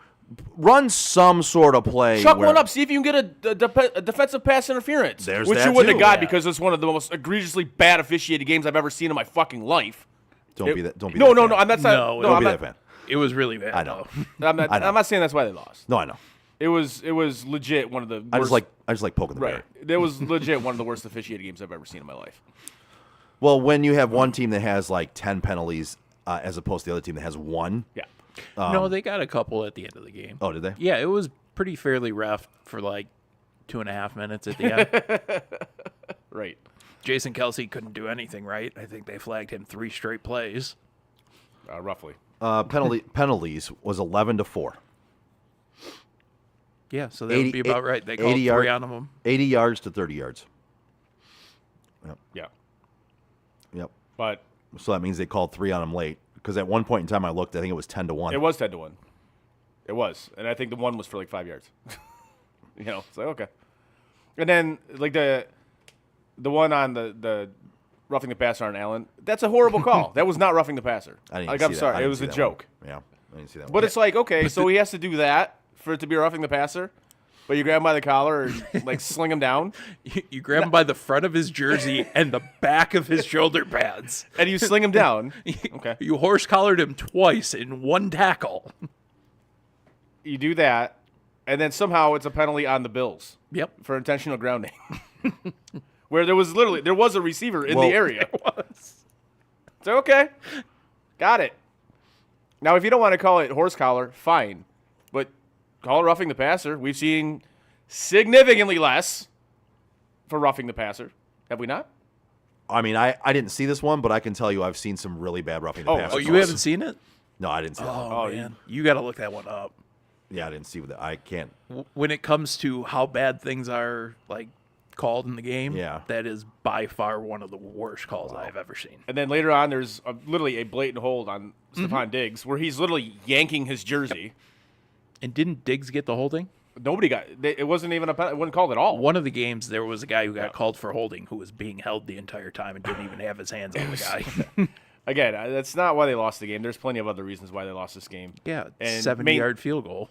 run some sort of play. Chuck where- one up, see if you can get a defensive pass interference. There's which that you wouldn't too. have got Yeah. because it's one of the most egregiously bad officiated games I've ever seen in my fucking life. Don't be that fan. No, fan. I'm not. No, Don't I'm be not, that fan. It was really bad. I know. I'm not. I know. I'm not saying that's why they lost. No, I know. It was legit one of the. Worst, I just like poking the right. bear. It was legit one of the worst officiated games I've ever seen in my life. Well, when you have one team that has like 10 penalties as opposed to the other team that has 1. Yeah. No, they got a couple at the end of the game. Oh, did they? Yeah, it was pretty fairly ref for like 2.5 minutes at the end. Right. Jason Kelsey couldn't do anything right. I think they flagged him 3 straight plays. Roughly. Penalties was 11-4. Yeah, so that would be about right. They called 3 on them. 80 yards to 30 yards. Yeah. Yep. But So that means they called 3 on him late. Because at one point in time I looked, I think it was 10-1. it was 10-1. It was. And I think the one was for like 5 yards. It's like, okay. And then, like, the one on the roughing the passer on Allen, that's a horrible call. That was not roughing the passer. I didn't like, see I'm that. sorry. I It didn't was see a that joke. one. Yeah, I didn't see that But one. it's like, okay, so he has to do that for it to be roughing the passer, but you grab him by the collar and, like, sling him down. You grab him by the front of his jersey and the back of his shoulder pads. And you sling him down. Okay. You horse collared him twice in one tackle. You do that, and then somehow it's a penalty on the Bills. Yep. For intentional grounding. Where there was a receiver in the area. So, okay. Got it. Now, if you don't want to call it horse collar, fine. But call it roughing the passer. We've seen significantly less for roughing the passer. Have we not? I mean, I didn't see this one, but I can tell you I've seen some really bad roughing the passer. Oh, you haven't seen it? No, I didn't see that one. Oh, man. You got to look that one up. Yeah, I didn't see that. I can't. When it comes to how bad things are, like, called in the game, that is by far one of the worst calls I've ever seen. And then later on, there's literally a blatant hold on Stephon Diggs where he's literally yanking his jersey. And didn't Diggs get the holding? Nobody got it. Wasn't even it wasn't called at all. One of the games, there was a guy who got called for holding who was being held the entire time and didn't even have his hands on the guy. Again, that's not why they lost the game. There's plenty of other reasons why they lost this game. Yeah, and 70-yard field goal.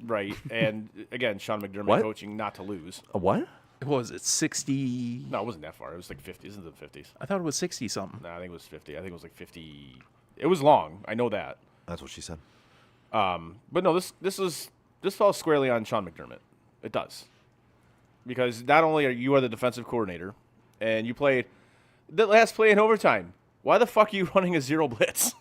Right. And again, Sean McDermott What? coaching not to lose. A what? What was it, 60? No, it wasn't that far. It was like 50s. Isn't it the 50s? I thought it was 60-something. No, I think it was 50. I think it was like 50. It was long. I know that. That's what she said. But no, this falls squarely on Sean McDermott. It does. Because not only are you the defensive coordinator, and you played the last play in overtime, why the fuck are you running a zero blitz?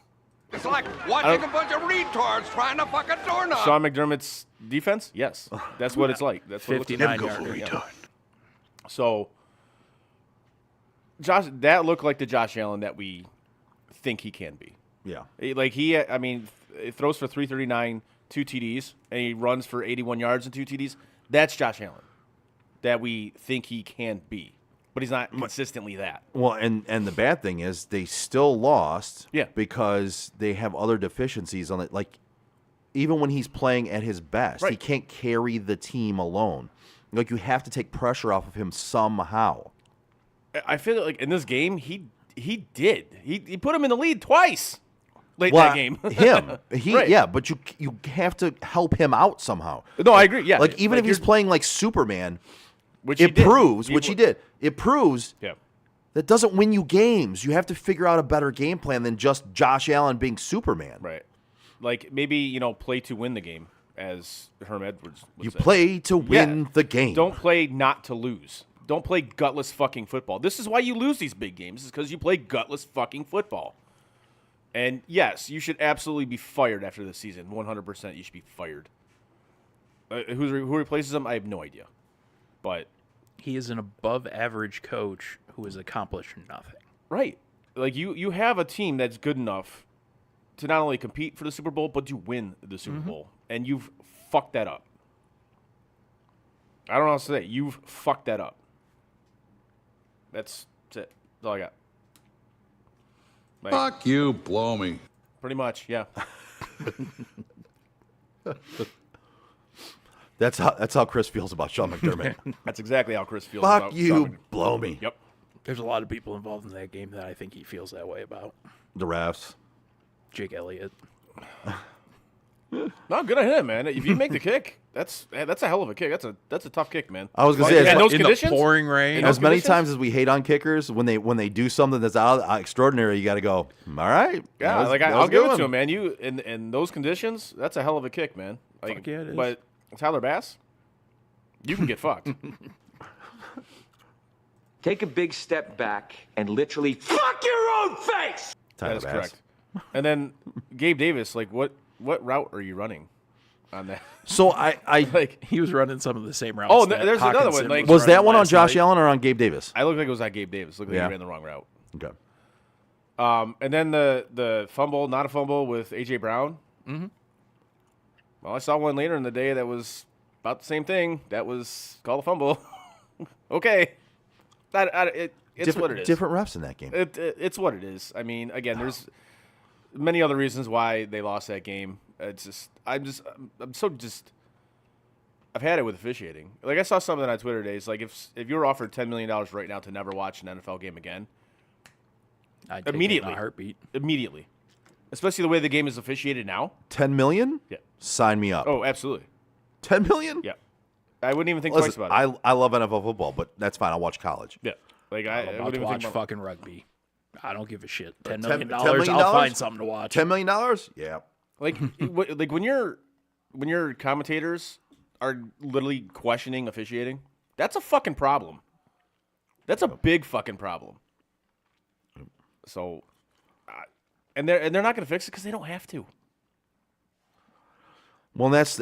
It's like watching a bunch of retards trying to fuck a doorknob. Sean McDermott's defense? Yes. That's what it's like. That's what 59-yard retard. So, that looked like the Josh Allen that we think he can be. Yeah. He throws for 339, 2 TDs, and he runs for 81 yards and 2 TDs. That's Josh Allen that we think he can be. But he's not consistently that. Well, and the bad thing is they still lost because they have other deficiencies on it. Like, even when he's playing at his best, he can't carry the team alone. Like, you have to take pressure off of him somehow. I feel like in this game, he did. He put him in the lead twice late in that game. Yeah, but you have to help him out somehow. No, I agree. Yeah, like even if he's playing like Superman, which he did. It proves that doesn't win you games. You have to figure out a better game plan than just Josh Allen being Superman. Right. Like maybe play to win the game, as Herm Edwards would say. Play to win the game. Don't play not to lose. Don't play gutless fucking football. This is why you lose these big games, is because you play gutless fucking football. And yes, you should absolutely be fired after the season. 100% you should be fired. Who replaces him, I have no idea. But he is an above-average coach who has accomplished nothing. Right. Like, you have a team that's good enough to not only compete for the Super Bowl, but to win the Super Bowl. And you've fucked that up. I don't know what else to say. You've fucked that up. That's it. That's all I got. Like, Fuck you, blow me. Pretty much, yeah. That's how Chris feels about Sean McDermott. That's exactly how Chris feels about Fuck you, Sean McDermott. blow me. Yep. There's a lot of people involved in that game that I think he feels that way about. The refs. Jake Elliott. No, good on him, man. If you make the kick, that's a hell of a kick. That's a tough kick, man. I was gonna say, in those in conditions, the pouring rain. As many times as we hate on kickers, when they do something that's extraordinary, you got to go, all right. Yeah, I'll give it to him, man. You in those conditions, that's a hell of a kick, man. Like, Fuck yeah, it is. But Tyler Bass, you can get fucked. Take a big step back and literally fuck your own face. That is correct. And then Gabe Davis, like what route are you running on that? So I like he was running some of the same routes. Oh, that there's another Hawkinson one. Like, was that one on last Josh night. Allen or on Gabe Davis? I looked like it was on Gabe Davis. Looked like Yeah. he ran the wrong route. Okay. And then the fumble, not a fumble with AJ Brown. Mm-hmm. Well, I saw one later in the day that was about the same thing. That was called a fumble. Okay. It's what it is. Different refs in that game. It's what it is. I mean, again, there's many other reasons why they lost that game. It's just I've had it with officiating. Like, I saw something on Twitter today. It's like if you were offered $10 million right now to never watch an NFL game again, I'd take immediately, it in a heartbeat. Immediately, especially the way the game is officiated now. $10 million? Yeah. Sign me up. Oh, absolutely. $10 million? Yeah. I wouldn't even think Listen, twice about it. I love NFL football, but that's fine. I'll watch college. Yeah. Like I I'm about wouldn't to even watch think about fucking rugby. I don't give a shit. $10 $10 million, million? I'll find something to watch. $10 million? Yeah. like when your commentators are literally questioning officiating, that's a fucking problem. That's a big fucking problem. So, and they're not going to fix it because they don't have to. Well, that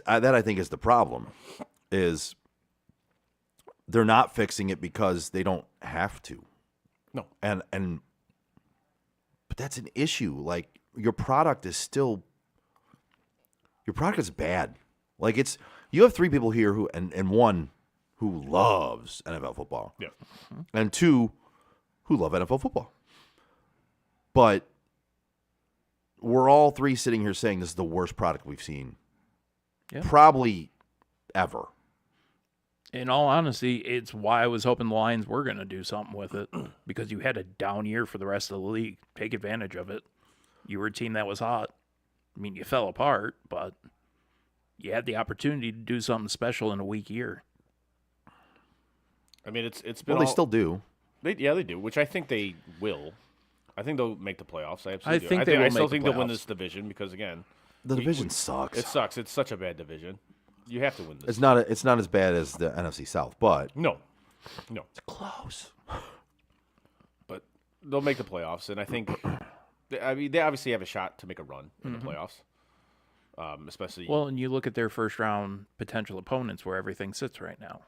I think is the problem, is they're not fixing it because they don't have to. No. But that's an issue. Like, your product is bad. Like, you have three people here and one who loves NFL football. Yeah. And two who love NFL football. But we're all three sitting here saying this is the worst product we've seen probably ever. In all honesty, it's why I was hoping the Lions were going to do something with it, because you had a down year for the rest of the league. Take advantage of it. You were a team that was hot. I mean, you fell apart, but you had the opportunity to do something special in a weak year. I mean, it's been. Well, they still do. They do, which I think they will. I think they'll make the playoffs. I absolutely do. I think they will I still make the think they'll win playoffs. this division because, again, The division sucks. It sucks. It's such a bad division. You have to win this. It's not as bad as the NFC South, but No. it's close. But they'll make the playoffs, and I think, they obviously have a shot to make a run in the playoffs, especially. Well, and you look at their first round potential opponents where everything sits right now.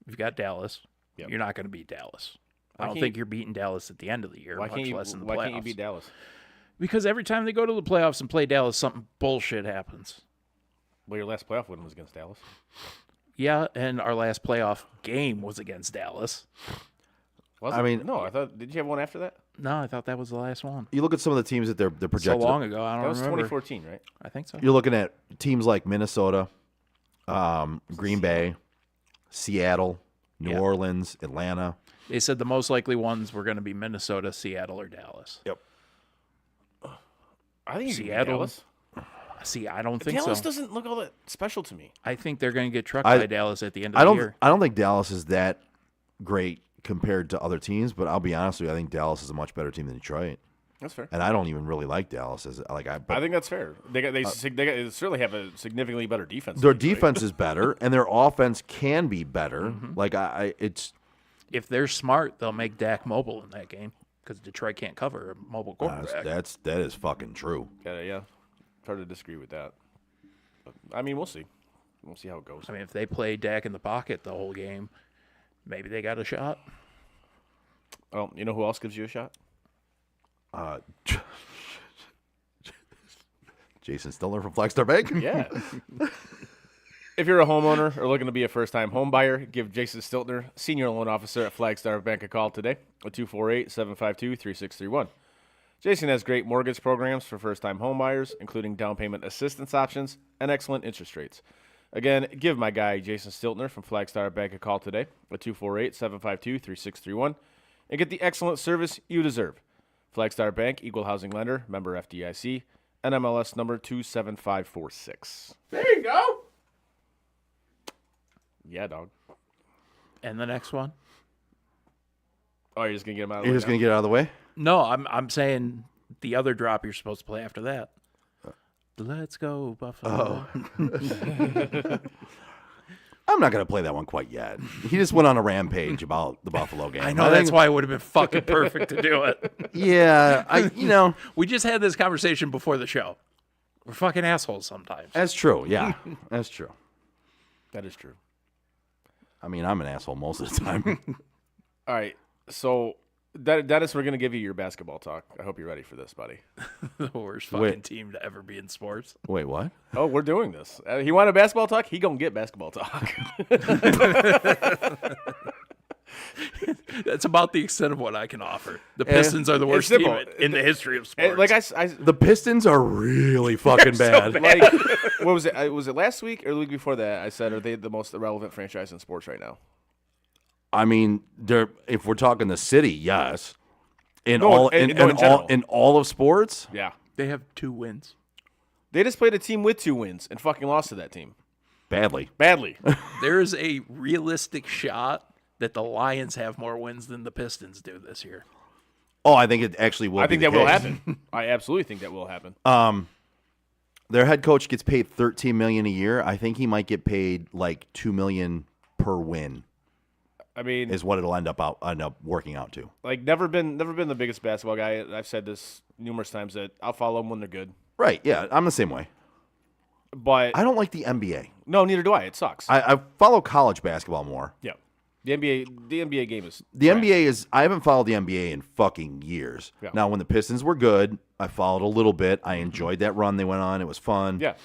You've got Dallas. Yep. You're not going to beat Dallas. I Why don't can't think you- you're beating Dallas at the end of the year, why much can't you? less in the Why playoffs. can't you beat Dallas? Because every time they go to the playoffs and play Dallas, something bullshit happens. Well, your last playoff win was against Dallas. Yeah, and our last playoff game was against Dallas. Was I it? mean- no. I thought. Did you have one after that? No, I thought that was the last one. You look at some of the teams that they're So projected. long ago, I don't That was remember. 2014, right? I think so. You're looking at teams like Minnesota, Green Bay, Seattle, New Orleans, Atlanta. They said the most likely ones were going to be Minnesota, Seattle, or Dallas. Yep. I think you can beat Seattle. Dallas. See, I don't think Dallas so. doesn't look all that special to me. I think they're going to get trucked I- by Dallas at the end of the year. I don't think Dallas is that great compared to other teams, but I'll be honest with you, I think Dallas is a much better team than Detroit. That's fair. And I don't even really like Dallas as I think that's fair. They certainly have a significantly better defense. their than Detroit. defense is better and their offense can be better. Mm-hmm. Like it's If they're smart, they'll make Dak mobile in that game because Detroit can't cover a mobile quarterback. that is fucking true. Yeah. It's hard to disagree with that. But, I mean, we'll see. We'll see how it goes. I mean, if they play Dak in the pocket the whole game, maybe they got a shot. Oh, you know who else gives you a shot? Jason Stiller from Flagstar Bank. Yeah. If you're a homeowner or looking to be a first-time home buyer, give Jason Stiltner, Senior Loan Officer at Flagstar Bank, a call today at 248-752-3631. Jason has great mortgage programs for first-time home buyers, including down payment assistance options and excellent interest rates. Again, give my guy Jason Stiltner from Flagstar Bank a call today at 248-752-3631 and get the excellent service you deserve. Flagstar Bank, Equal Housing Lender, member FDIC, NMLS number 27546. There you go. Yeah, dog. And the next one? Oh, you're just going to get him out of the You're way just gonna get out of the way. No, I'm saying the other drop you're supposed to play after that. Let's go, Buffalo. I'm not gonna play that one quite yet. He just went on a rampage about the Buffalo game. I know that's why it would have been fucking perfect to do it. Yeah, we just had this conversation before the show. We're fucking assholes sometimes. That's true. Yeah, that's true. That is true. I mean, I'm an asshole most of the time. All right. So Dennis, we're going to give you your basketball talk. I hope you're ready for this, buddy. The worst fucking team to ever be in sports. Wait, what? Oh, we're doing this. He wanted basketball talk? He going to get basketball talk. That's about the extent of what I can offer. The Pistons are the worst team in the history of sports. Like the Pistons are really fucking bad. Like, what was it? Was it last week or the week before that? I said, are they the most irrelevant franchise in sports right now? I mean, if we're talking the city, yes. In No, all in in general. all of sports, Yeah. They have 2 wins. They just played a team with 2 wins and fucking lost to that team. badly. There's a realistic shot that the Lions have more wins than the Pistons do this year. Oh, I think it actually will. I be think the that will case. happen. I absolutely think that will happen. Their head coach gets paid $13 million a year. I think he might get paid like $2 million per win. I mean, is what it'll end up working out to. Like never been the biggest basketball guy. I've said this numerous times that I'll follow them when they're good. Right? Yeah, I'm the same way. But I don't like the NBA. No, neither do I. It sucks. I follow college basketball more. Yeah, the NBA game is the trash. NBA is. I haven't followed the NBA in fucking years. Yeah. Now, when the Pistons were good, I followed a little bit. I enjoyed that run they went on. It was fun. Yeah.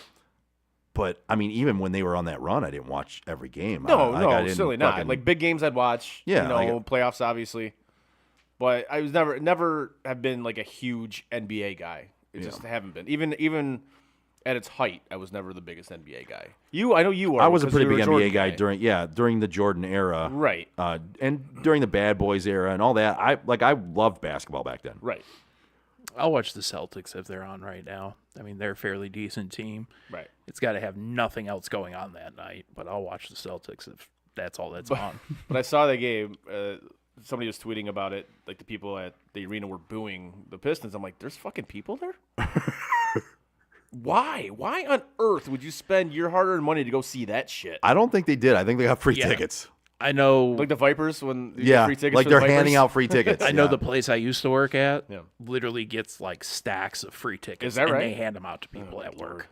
But I mean, even when they were on that run, I didn't watch every game. No, I got in certainly not. fucking- Like big games, I'd watch. Yeah, playoffs, obviously. But I was never have been like a huge NBA guy. It just haven't been. Even at its height, I was never the biggest NBA guy. I know you were. I was a because pretty you were big Jordan NBA guy during the Jordan era, Right. And during the Bad Boys era and all that. I loved basketball back then. Right. I'll watch the Celtics if they're on right now. I mean, they're a fairly decent team. Right. It's got to have nothing else going on that night, but I'll watch the Celtics if that's all that's on. But I saw that game. Somebody was tweeting about it. Like the people at the arena were booing the Pistons. I'm like, there's fucking people there? Why? Why on earth would you spend your hard-earned money to go see that shit? I don't think they did. I think they got free Yeah. tickets. I know. Like the Vipers when you get free tickets like for they're the Vipers? handing out free tickets. I know yeah. the place I used to work at Yeah. literally gets like stacks of free tickets. Is that and right? they hand them out to people at work.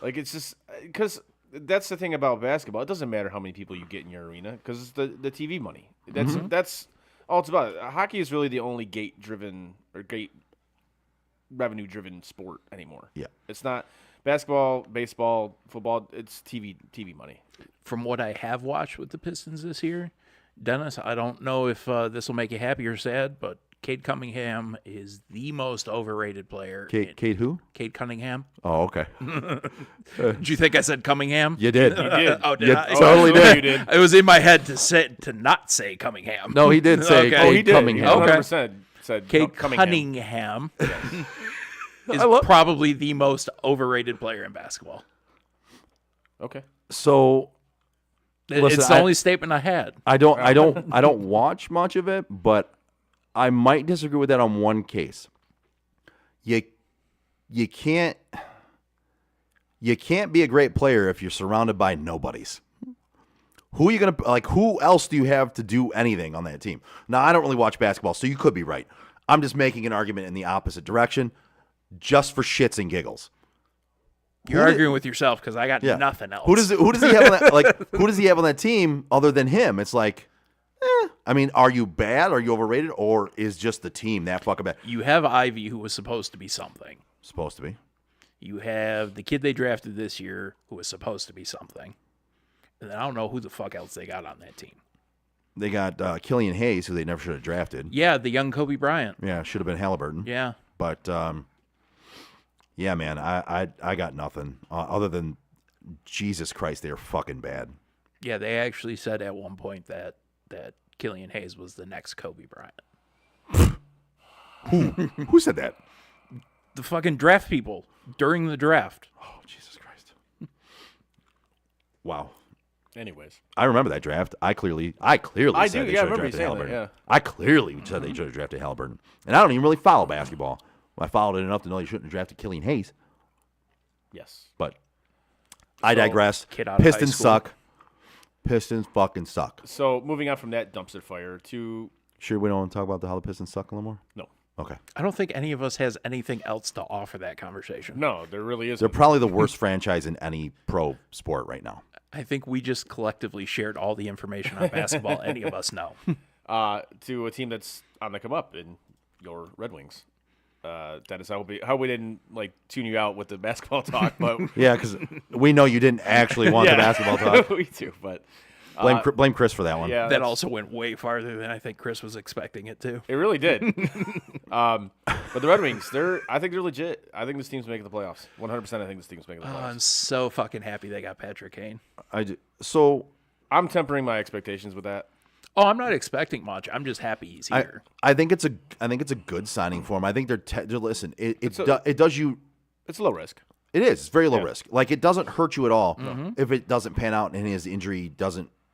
Like it's just because that's the thing about basketball. It doesn't matter how many people you get in your arena because it's the TV money. That's all it's about. Hockey is really the only gate revenue driven sport anymore. Yeah. It's not basketball, baseball, football. It's TV money. From what I have watched with the Pistons this year, Dennis, I don't know if this will make you happy or sad, but Cade Cunningham is the most overrated player. Kate who? Cade Cunningham. Oh, okay. Did you think I said Cunningham? You did. You did. Oh, did You I? totally did. You did. It was in my head to not say Cunningham. No, he did say Okay. Cade Oh, he did. Cunningham. Okay. 100% said Cade Cunningham. Cunningham is probably the most overrated player in basketball. Okay. So Listen, it's the only statement I had. I don't watch much of it, but I might disagree with that on one case. You can't be a great player if you're surrounded by nobodies. Who are you gonna like? Who else do you have to do anything on that team? Now, I don't really watch basketball, so you could be right. I'm just making an argument in the opposite direction, just for shits and giggles. You're arguing with yourself because I got nothing else. Who does he have on that, who does he have on that team other than him? It's like, I mean, are you bad? Are you overrated? Or is just the team that fucking bad? You have Ivy, who was supposed to be something. Supposed to be. You have the kid they drafted this year, who was supposed to be something. And then I don't know who the fuck else they got on that team. They got Killian Hayes, who they never should have drafted. Yeah, the young Kobe Bryant. Yeah, should have been Halliburton. Yeah. But, yeah, man, I got nothing other than Jesus Christ, they're fucking bad. Yeah, they actually said at one point that Killian Hayes was the next Kobe Bryant. Who said that? The fucking draft people during the draft. Oh, Jesus Christ. Wow. Anyways, I remember that draft. I clearly said they should have drafted Halliburton. yeah. I clearly said they should have drafted Halliburton. And I don't even really follow basketball. I followed it enough to know they shouldn't have drafted Killian Hayes. Yes. But I digress. kid out of high Pistons school. suck. Pistons fucking suck. So moving on from that dumpster fire to Sure we don't want to talk about how the Pistons suck a little more? no, Okay. I don't think any of us has anything else to offer that conversation. no, there really isn't. They're probably the worst franchise in any pro sport right now. I think we just collectively shared all the information on basketball any of us know. to a team that's on the come up in your Red Wings. Dennis, I hope we didn't tune you out with the basketball talk, but yeah, because we know you didn't actually want the basketball talk. We do, but blame Chris for that one. Yeah, that also went way farther than I think Chris was expecting it to. It really did. But the Red Wings, I think they're legit. I think this team's making the playoffs. 100%. I think this team's making the playoffs. I'm so fucking happy they got Patrick Kane. So I'm tempering my expectations with that. Oh, I'm not expecting much. I'm just happy he's here. I think it's a good signing for him. I think they're listen. It does you. It's low risk. It is. It's very low risk. Like, it doesn't hurt you at all if it doesn't pan out and his injury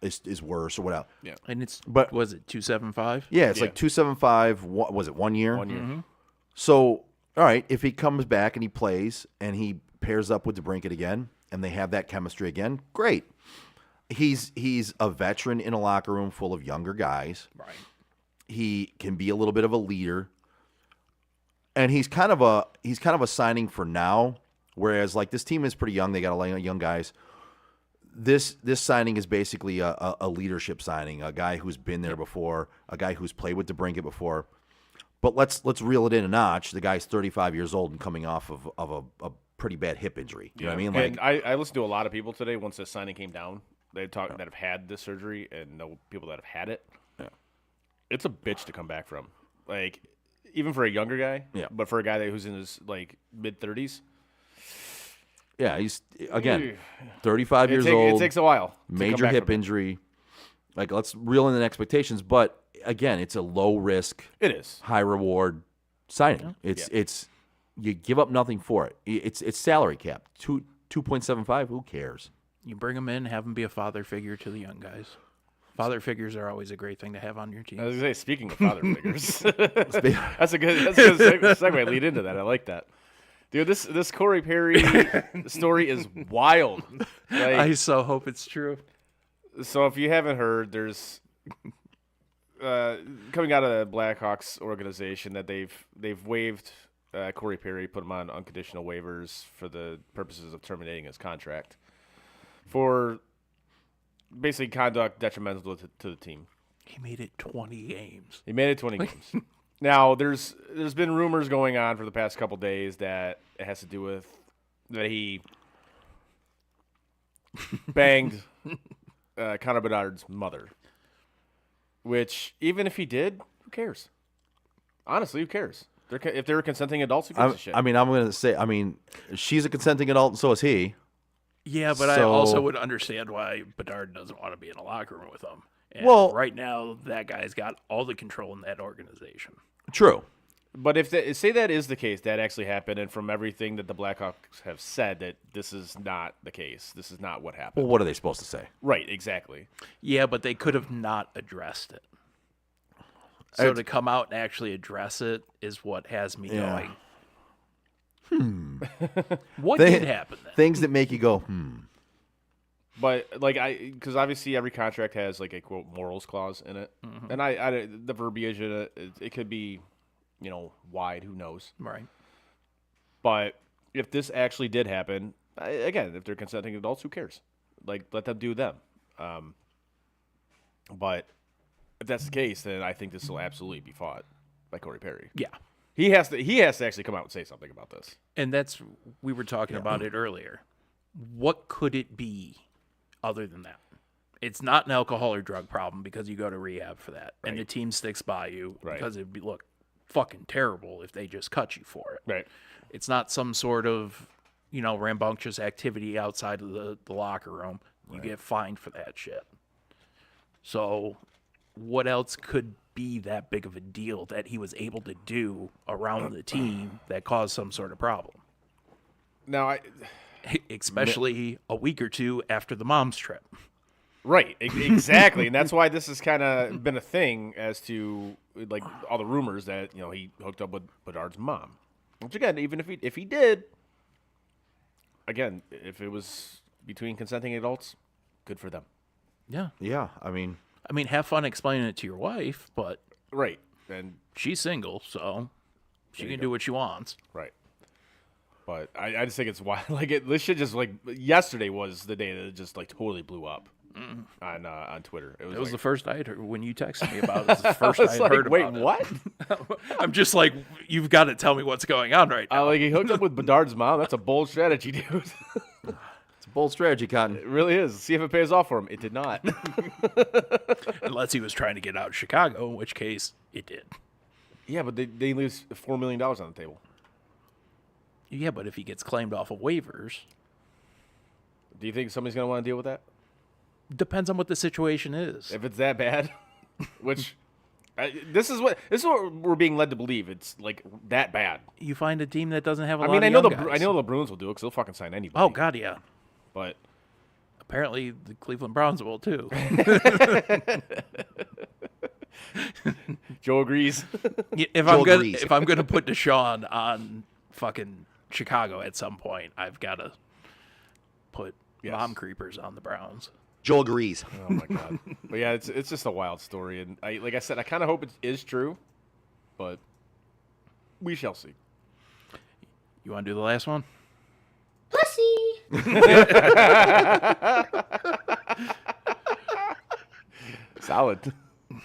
is worse or whatever. Yeah. And it's but was it 275? Yeah, it's like 275. What was it? 1 year. 1 year. So all right, if he comes back and he plays and he pairs up with DeBrincat again and they have that chemistry again, great. He's a veteran in a locker room full of younger guys. Right. He can be a little bit of a leader, and he's kind of a signing for now. Whereas this team is pretty young; they got a lot of young guys. This signing is basically a leadership signing, a guy who's been there before, a guy who's played with DeBrincat before. But let's reel it in a notch. The guy's 35 years old and coming off of a pretty bad hip injury. You know what I mean? And I listened to a lot of people today once this signing came down. They talk that have had this surgery and know people that have had it. Yeah. It's a bitch to come back from. Even for a younger guy. Yeah. But for a guy who's in his mid-30s. Yeah, he's 35 years old. It takes a while. Major hip injury. Let's reel in the expectations, but again, it's a low risk. It is high reward signing. It's you give up nothing for it. It's salary cap 2.75. Who cares? You bring him in, have him be a father figure to the young guys. Father figures are always a great thing to have on your team. I was going to say, speaking of father figures, that's a good segue. Lead into that. I like that. Dude, this Corey Perry story is wild. I so hope it's true. So if you haven't heard, there's coming out of the Blackhawks organization that they've waived Corey Perry, put him on unconditional waivers for the purposes of terminating his contract for basically conduct detrimental to the team. He made it 20 games. Games. Now, there's been rumors going on for the past couple days that it has to do with that he banged Connor Bedard's mother. Which, even if he did, who cares? Honestly, who cares? If they're consenting adults, who gives a shit? I'm going to say, she's a consenting adult, and so is he. Yeah, but I also would understand why Bedard doesn't want to be in a locker room with him. And right now, that guy's got all the control in that organization. True. But say that is the case, that actually happened, and from everything that the Blackhawks have said, that this is not the case. This is not what happened. Well, what are they supposed to say? Right, exactly. Yeah, but they could have not addressed it. So to come out and actually address it is what has me going. What did happen then? Things that make you go, But because obviously every contract has a quote morals clause in it, and the verbiage in it could be, wide. Who knows? Right. But if this actually did happen, again, if they're consenting adults, who cares? Let them do them. But if that's the case, then I think this will absolutely be fought by Corey Perry. Yeah. He has to actually come out and say something about this. And we were talking about it earlier. What could it be other than that? It's not an alcohol or drug problem because you go to rehab for that. Right. And the team sticks by you because it'd be fucking terrible if they just cut you for it. Right. It's not some sort of, rambunctious activity outside of the locker room. You get fined for that shit. So what else could be that big of a deal that he was able to do around the team that caused some sort of problem? Now, especially a week or two after the mom's trip. Right, exactly. And that's why this has kind of been a thing as to all the rumors that, he hooked up with Bedard's mom. Which again, even if he did, again, if it was between consenting adults, good for them. Yeah. Yeah, have fun explaining it to your wife, but right. And she's single, so she can do what she wants. Right. But I just think it's wild. This shit just yesterday was the day that it just totally blew up. on Twitter. It was the first I had heard when you texted me about it. It was the first I had heard wait, about what? it. I'm just like, you've got to tell me what's going on right now. Like he hooked up with Bedard's mom. That's a bold strategy, dude. It's a bold strategy, Cotton. It really is. See if it pays off for him. It did not. Unless he was trying to get out of Chicago, in which case it did. Yeah, but they lose $4 million on the table. Yeah, but if he gets claimed off of waivers, do you think somebody's gonna want to deal with that? depends on what the situation is. If it's that bad, which this is what we're being led to believe. It's like that bad. You find a team that doesn't have a I lot mean, of I know young the guys. I know the Bruins will do it because they'll fucking sign anybody. Oh God, yeah. But apparently the Cleveland Browns will too. Joe agrees. If I'm gonna put Deshaun on fucking Chicago at some point, I've got to put mom creepers on the Browns. Joel agrees. Oh my God. But yeah, it's just a wild story, and like I said, I kind of hope it is true, but we shall see. You want to do the last one? Pussy. Solid.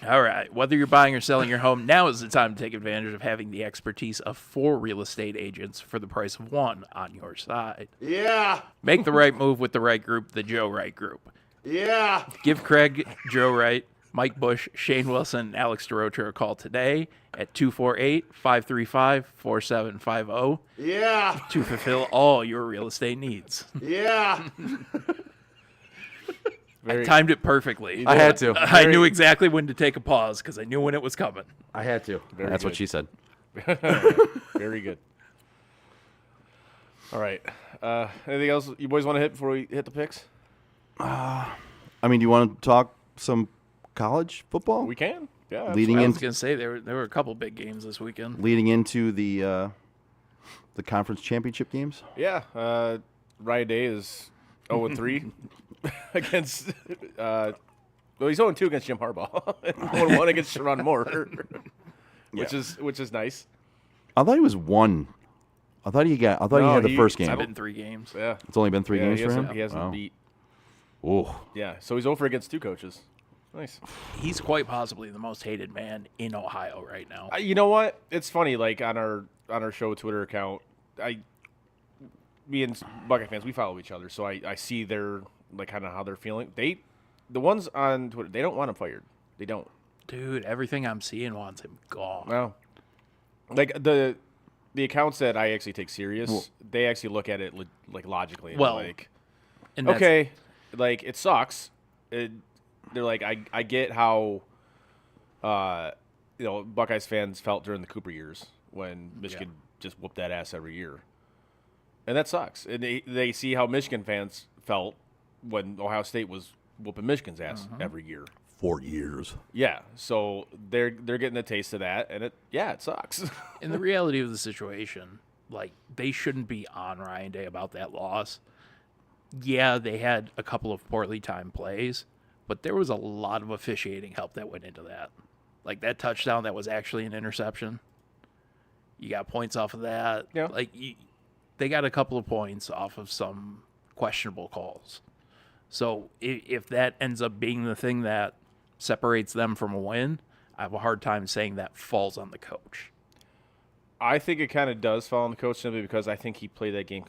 All right. Whether you're buying or selling your home, now is the time to take advantage of having the expertise of 4 real estate agents for the price of 1 on your side. Yeah. Make the right move with the right group, the Joe Wright Group. Yeah. Give Craig, Joe Wright, Mike Bush, Shane Wilson, and Alex DeRocher a call today at 248-535-4750 Yeah. to fulfill all your real estate needs. Yeah. I timed it perfectly. I had to. I knew exactly when to take a pause because I knew when it was coming. I had to. That's what she said. Very good. All right. Anything else you boys want to hit before we hit the picks? I mean, do you want to talk some college football? We can. Yeah. Leading I in, was going to say there were a couple big games this weekend. leading into the conference championship games. Yeah. Ryan Day is 0-3 against. Well, he's 0-2 against Jim Harbaugh, and 1-1 against Sharon Moore, which is nice. I thought he was one. I thought he had the first game. It's been 3 games. Yeah. It's only been 3 games for him. He hasn't Wow. beat. Oh. Yeah. So he's 0 against 2 coaches. Nice. He's quite possibly the most hated man in Ohio right now. You know what? It's funny. Like on our show Twitter account, me and Buckeye fans, we follow each other, so I see their like kind of how they're feeling. The ones on Twitter, they don't want him fired. They don't. Dude, everything I'm seeing wants him gone. No. Like the accounts that I actually take serious, they actually look at it like logically. And Well, like, and that's- okay, like it sucks. They're like, I get how, Buckeyes fans felt during the Cooper years when Michigan just whooped that ass every year, and that sucks. And they see how Michigan fans felt when Ohio State was whooping Michigan's ass every year. 4 years. Yeah, so they're getting a taste of that, and it sucks. In the reality of the situation, like, they shouldn't be on Ryan Day about that loss. Yeah, they had a couple of poorly timed plays, but there was a lot of officiating help that went into that. Like that touchdown that was actually an interception. You got points off of that. Yeah. Like they got a couple of points off of some questionable calls. So if that ends up being the thing that separates them from a win, I have a hard time saying that falls on the coach. I think it kind of does fall on the coach simply because I think he played that game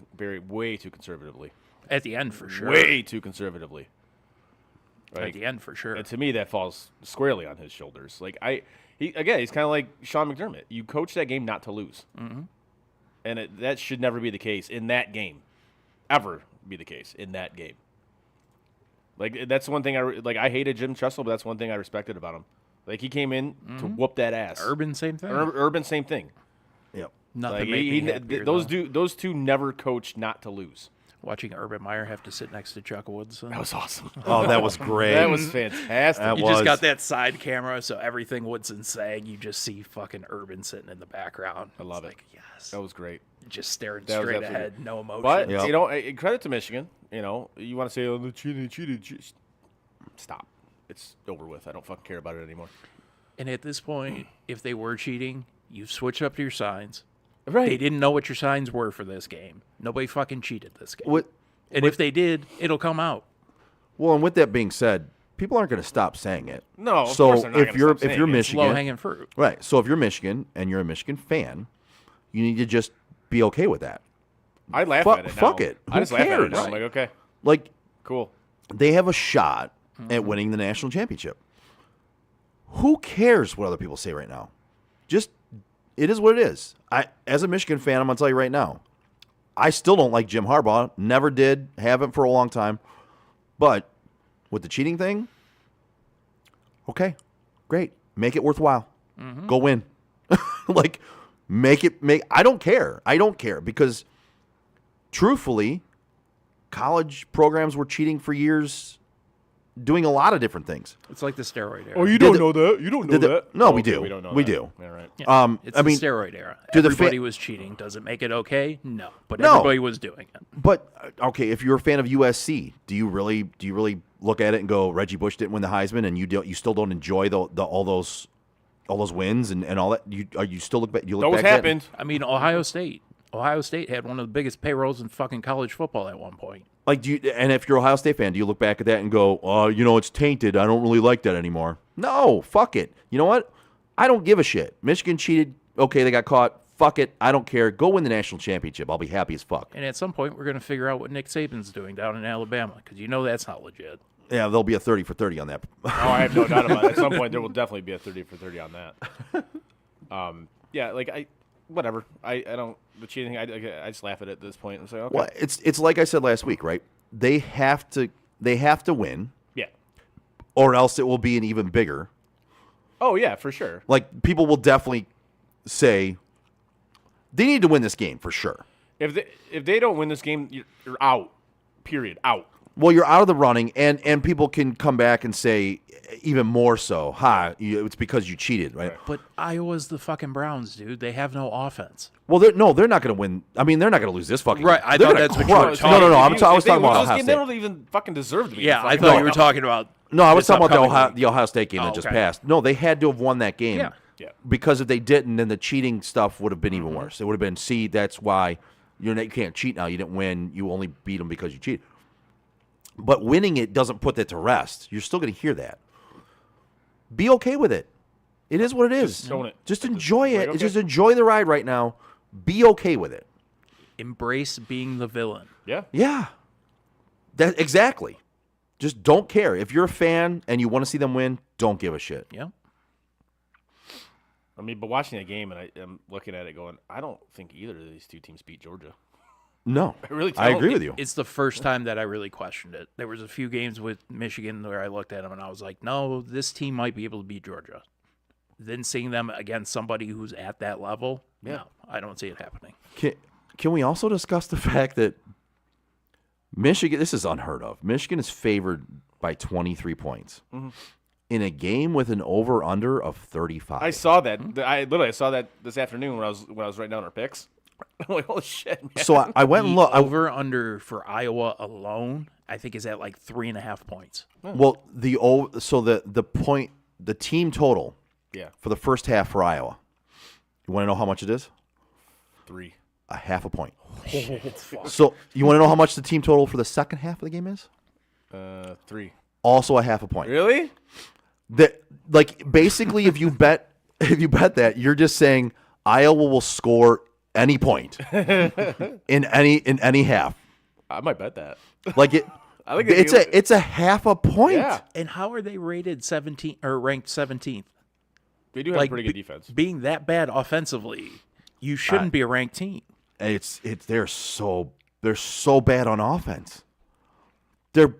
way too conservatively. At the end, for sure. Way too conservatively. Right? At the end, for sure. And to me, that falls squarely on his shoulders. Like he's kind of like Sean McDermott. You coach that game not to lose, and that should never be the case in that game, ever be the case in that game. Like that's one thing I hated Jim Tressel, but that's one thing I respected about him. Like he came in to whoop that ass. Urban, same thing. Urban, same thing. Yep. Nothing Like, made me happier, those though. those two never coached not to lose. Watching Urban Meyer have to sit next to Chuck Woodson. That was awesome. Oh, that was great. That was fantastic. You just got that side camera, so everything Woodson's saying, you just see fucking Urban sitting in the background. I love it. Like, yes. That was great. Just staring That was straight absolutely ahead, no emotion. But Yep. credit to Michigan. You want to say, "Oh, they cheated." Stop. It's over with. I don't fucking care about it anymore. And at this point, if they were cheating, you've switched up your signs. Right. They didn't know what your signs were for this game. Nobody fucking cheated this game. What? And if they did, it'll come out. Well, and with that being said, people aren't going to stop saying it. No, of so course they're not if gonna you're stop if you're saying it. It's Michigan, low-hanging fruit. right? So if you're Michigan and you're a Michigan fan, you need to just be okay with that. I laugh Fuck- at it now. fuck it. I Who just laugh at it now. cares? I'm like, okay, Like cool. they have a shot at winning the national championship. Who cares what other people say right now? Just it is what it is. As a Michigan fan, I'm gonna tell you right now, I still don't like Jim Harbaugh. Never did, haven't for a long time. But with the cheating thing, okay, great. Make it worthwhile. Go win. Like make. I don't care. I don't care because truthfully, college programs were cheating for years, doing a lot of different things. It's like the steroid era. Oh, you don't know that? You don't know that? No, Oh, we okay, do. We don't know We that. do. Yeah, right. Yeah, it's I the mean, steroid era. do the Everybody was cheating. Does it make it okay? No, but No. everybody was doing it. But okay, if you're a fan of USC, do you really look at it and go, Reggie Bush didn't win the Heisman, and you still don't enjoy all those wins and all that? You still look back? You look Those back at it happened. I mean, Ohio State had one of the biggest payrolls in fucking college football at one point. Like, and if you're an Ohio State fan, do you look back at that and go, oh, it's tainted. I don't really like that anymore. No, fuck it. You know what? I don't give a shit. Michigan cheated. Okay, they got caught. Fuck it. I don't care. Go win the national championship. I'll be happy as fuck. And at some point, we're going to figure out what Nick Saban's doing down in Alabama because that's not legit. Yeah, there'll be a 30 for 30 on that. Oh, I have no doubt about it. At some point, there will definitely be a 30 for 30 on that. Yeah, like whatever. I don't the cheating. I just laugh at it at this point and say, okay. Well, it's like I said last week, right? They have to win, Yeah. or else it will be an even bigger. Oh yeah, for sure. Like people will definitely say they need to win this game for sure. If they don't win this game, you're out. Period. Out. Well, you're out of the running, and people can come back and say even more so, it's because you cheated, right? But Iowa's the fucking Browns, dude. They have no offense. Well, they're not going to win. I mean, they're not going to lose this fucking Right, game. I They're thought gonna that's what you were crush. talking No. about. I was talking about this Ohio game, State. they don't even fucking deserve to be. Yeah, I fucking thought you were playoffs. talking about. No, I was this talking about upcoming the Ohio State game that just passed. No, they had to have won that game. Yeah. Because if they didn't, then the cheating stuff would have been even worse. It would have been, see, that's why you can't cheat now. You didn't win. You only beat them because you cheated. But winning it doesn't put that to rest. You're still going to hear that. Be okay with it. It is what it is. Just own it. Just enjoy it. okay. Just enjoy the ride right now. Be okay with it. Embrace being the villain. Yeah. Yeah. That exactly. Just don't care. If you're a fan and you want to see them win, don't give a shit. Yeah. I mean, but watching the game and I'm looking at it going, I don't think either of these two teams beat Georgia. No. I really I don't. agree with you. It's the first time that I really questioned it. There was a few games with Michigan where I looked at them and I was like, no, this team might be able to beat Georgia. Then seeing them against somebody who's at that level, no, I don't see it happening. Can we also discuss the fact that Michigan, this is unheard of. Michigan is favored by 23 points in a game with an over-under of 35. I saw that. I saw that this afternoon when I was writing down our picks. I'm like, holy shit, man. So I went and looked. Over under for Iowa alone, I think is at like 3.5 points. Well, the point, the team total for the first half for Iowa, you want to know how much it is? 3. A half a point. So you want to know how much the team total for the second half of the game is? 3. Also a half a point. Really? That, like, basically, if you bet that, you're just saying Iowa will score any point in any half. I might bet that. Like it. I think it's a half a point. Yeah. And how are they rated 17 or ranked 17th? They do have a pretty good defense. Being that bad offensively, you shouldn't be a ranked team. They're so bad on offense. Their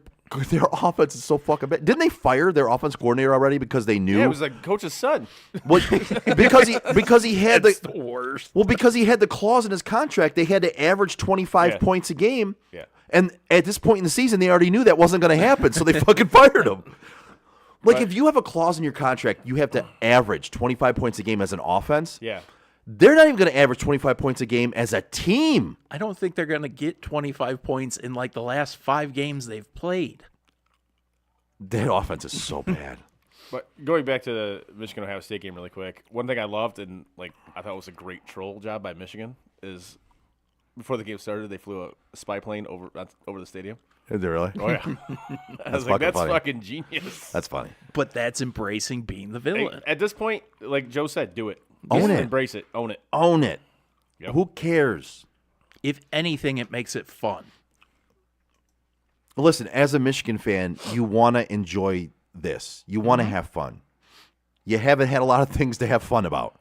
offense is so fucking bad. Didn't they fire their offense coordinator already because they knew? Yeah, it was like coach's son. Well, because he had That's the worst. Well, because he had the clause in his contract, they had to average 25 points a game. Yeah. And at this point in the season, they already knew that wasn't going to happen, so they fucking fired him. Like, if you have a clause in your contract, you have to average 25 points a game as an offense. Yeah. They're not even going to average 25 points a game as a team. I don't think they're going to get 25 points in like the last 5 games they've played. That offense is so bad. But going back to the Michigan-Ohio State game really quick, one thing I loved and like I thought was a great troll job by Michigan is before the game started, they flew a spy plane over the stadium. Is it really? Oh yeah. I was like, that's fucking genius. That's funny. But that's embracing being the villain. At this point, like Joe said, do it. Own it. Embrace it. Own it. Own it. Yep. Who cares? If anything, it makes it fun. Listen, as a Michigan fan, you want to enjoy this. You want to have fun. You haven't had a lot of things to have fun about.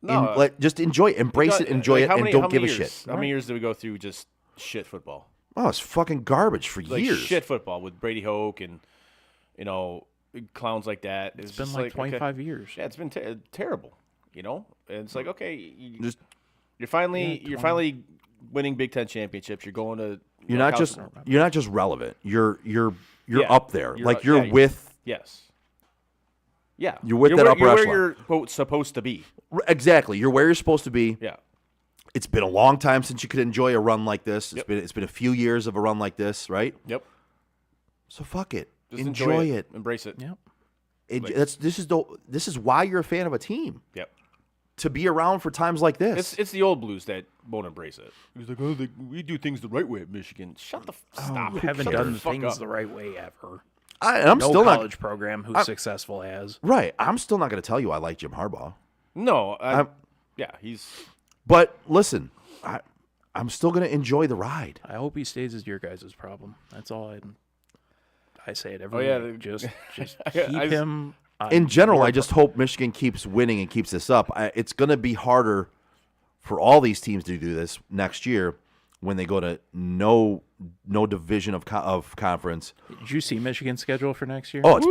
No, just enjoy it. Embrace it, enjoy it, and don't give a shit. How many years did we go through just shit football? Oh, it's fucking garbage for Like years. shit football with Brady Hoke and, clowns like that. It's been just like 25 okay. years. Yeah, it's been terrible, And it's like, okay, you're finally winning Big Ten championships. You're going to You're not just relevant. You're up there. You're with. Yes. Yeah. You're with that upper echelon. You're where you're supposed to be. Exactly. You're where you're supposed to be. Yeah. It's been a long time since you could enjoy a run like this. It's been a few years of a run like this, right? Yep. So fuck it. Just enjoy it. Embrace it. Yep. This is why you're a fan of a team. Yep. To be around for times like this. It's the old Blues that won't embrace it. He's like, oh, we do things the right way at Michigan. Stop. You haven't done things the right way ever. I'm no still college program who's successful as. Right. I'm still not going to tell you I like Jim Harbaugh. No. He's. But listen, I'm still going to enjoy the ride. I hope he stays as your guys' problem. That's all I say it every week. Just keep him. In general, I just hope Michigan keeps winning and keeps this up. It's going to be harder for all these teams to do this next year when they go to no division of conference. Did you see Michigan's schedule for next year? Oh, it's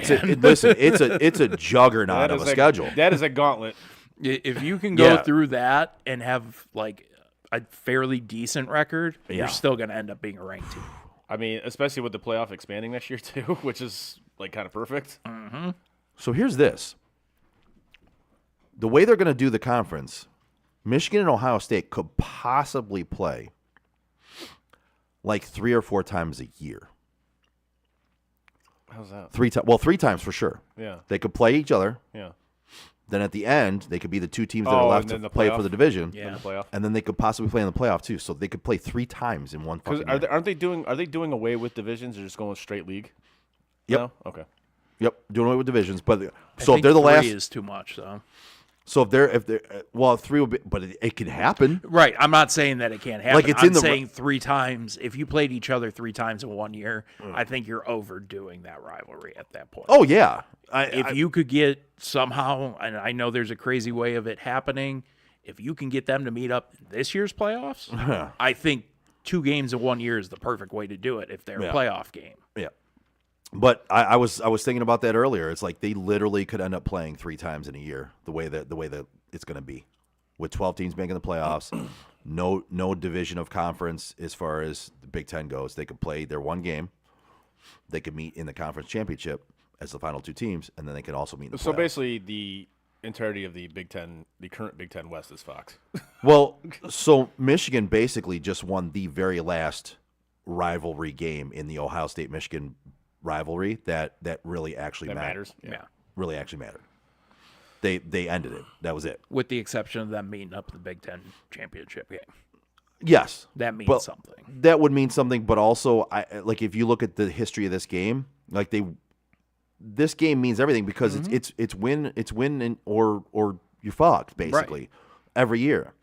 bad. Listen, it's a juggernaut of a schedule. That is a gauntlet. If you can go through that and have like a fairly decent record, you're still going to end up being a ranked team. I mean, especially with the playoff expanding next year too, which is like kind of perfect. Mm-hmm. So here's this. The way they're going to do the conference, Michigan and Ohio State could possibly play like 3 or 4 times a year. How's that? 3 times. Well, 3 times for sure. Yeah. They could play each other. Yeah. Then at the end, they could be the 2 teams that are left to play for the division. Yeah. The playoff. And then they could possibly play in the playoff too. So they could play 3 times in one fucking year. Are they doing away with divisions or just going straight league? Yep. No? Okay. Yep. Doing away with divisions, but so if they're the last, 3 is too much though. So if they're 3 will be, but it can happen. Right. I'm not saying that it can't happen. Like I'm saying 3 times. If you played each other 3 times in 1 year, I think you're overdoing that rivalry at that point. Oh yeah. If you could get somehow, and I know there's a crazy way of it happening, if you can get them to meet up in this year's playoffs, I think 2 games in 1 year is the perfect way to do it if they're a playoff game. Yeah. But I was thinking about that earlier. It's like they literally could end up playing 3 times in a year the way that it's going to be, with 12 teams making the playoffs, no division of conference as far as the Big Ten goes. They could play their 1 game. They could meet in the conference championship as the final 2 teams, and then they could also meet in the playoffs. So basically, the entirety of the Big Ten, the current Big Ten West, is Fox. Well, so Michigan basically just won the very last rivalry game in the Ohio State-Michigan rivalry that really actually matters. Yeah. Really actually mattered. They ended it. That was it. With the exception of them meeting up in the Big Ten championship game. Yes. That means something. That would mean something, but also if you look at the history of this game, this game means everything because it's win or you're fucked basically every year.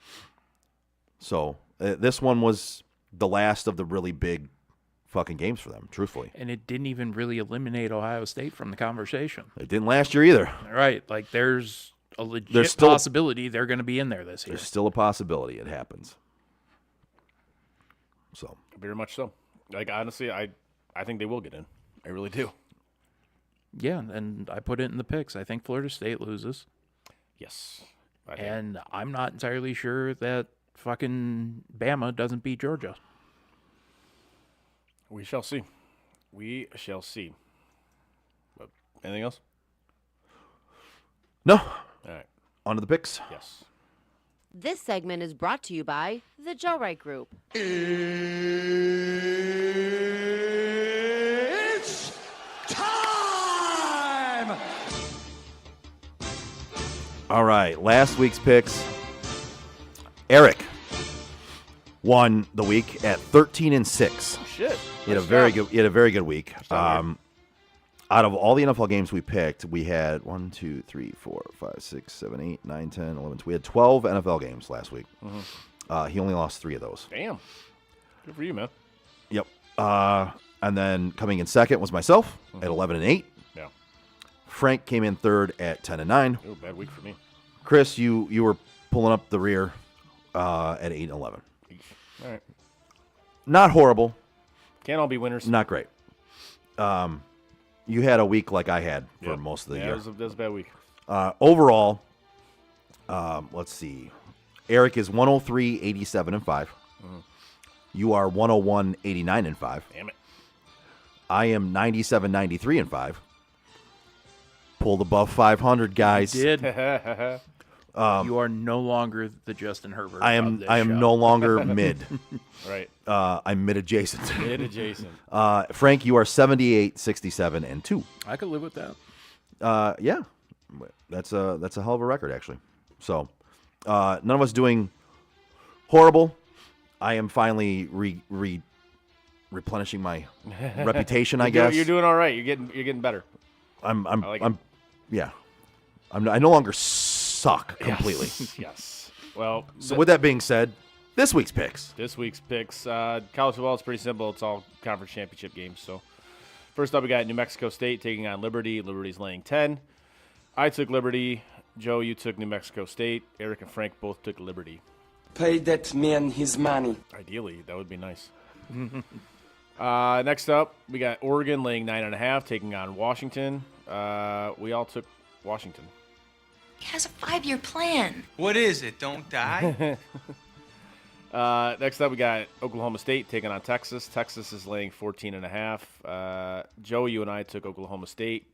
So this one was the last of the really big fucking games for them, truthfully. And it didn't even really eliminate Ohio State from the conversation. It didn't last year either. Right. Like there's a legit possibility they're going to be in there this year. There's still a possibility it happens. So very much so. Like honestly, I think they will get in. I really do. Yeah, and I put it in the picks. I think Florida State loses. Yes. And I'm not entirely sure that fucking Bama doesn't beat Georgia. We shall see. We shall see. But anything else? No. All right. On to the picks. Yes. This segment is brought to you by the Joe Wright Group. It's time! All right. Last week's picks. Eric. won the week at 13-6. Oh, shit. He had a very good week. Out of all the NFL games we picked, we had 1, 2, 3, 4, 5, 6, 7, 8, 9, 10, 11, 12. We had 12 NFL games last week. He only lost 3 of those. Damn. Good for you, man. Yep. And then coming in second was myself at 11-8. Yeah. Frank came in third at 10-9. Oh, bad week for me. Chris, you were pulling up the rear at 8-11. All right. Not horrible. Can't all be winners. Not great. You had a week like I had for most of the year. That was a bad week. Overall, let's see. Eric is 103, 87, and 5. You are 101, 89, and 5. Damn it. I am 97, 93, and 5. Pulled above 500, guys. You did. You are no longer the Justin Herbert. I am no longer mid. Right. I'm mid adjacent. Mid adjacent. Frank, you are 78, 67, and 2. I could live with that. Yeah. That's a hell of a record, actually. So, none of us doing horrible. I am finally replenishing my reputation, I guess. You're doing all right. You're getting better. I no longer suck completely. Yes. Well, so with that being said, this week's picks. College football is pretty simple. It's all conference championship games. So first up, we got New Mexico State taking on Liberty. Liberty's laying 10. I took Liberty. Joe, you took New Mexico State. Eric and Frank both took Liberty. Pay that man his money. Ideally, that would be nice. Next up, we got Oregon laying 9.5, taking on Washington. We all took Washington. He has a 5-year plan. What is it? Don't die? Next up, we got Oklahoma State taking on Texas. Texas is laying 14.5. Joe, you and I took Oklahoma State.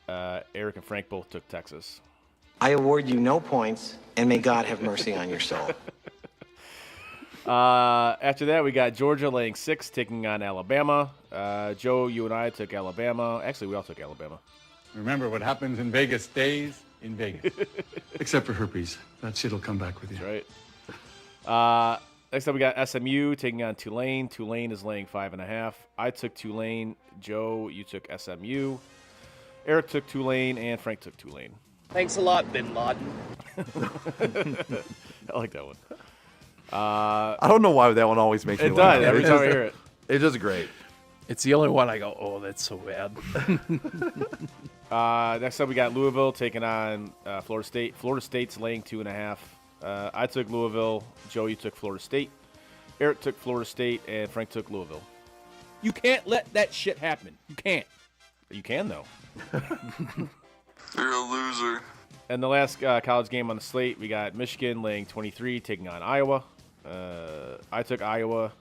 Eric and Frank both took Texas. I award you no points, and may God have mercy on your soul. After that, we got Georgia laying 6, taking on Alabama. Joe, you and I took Alabama. Actually, we all took Alabama. Remember, what happens in Vegas stays in Vegas. Except for herpes. That shit will come back with you. That's right. Next up, we got SMU taking on Tulane. Tulane is laying 5.5. I took Tulane. Joe, you took SMU. Eric took Tulane, and Frank took Tulane. Thanks a lot, Bin Laden. I like that one. I don't know why that one always makes me It laugh. does. Every time I hear it. It's just great. It's the only one I go, oh, that's so bad. Next up, we got Louisville taking on Florida State. Florida State's laying 2.5. I took Louisville. Joe, you took Florida State. Eric took Florida State, and Frank took Louisville. You can't let that shit happen. You can't. You can, though. You're a loser. And the last college game on the slate, we got Michigan laying 23, taking on Iowa. I took Iowa.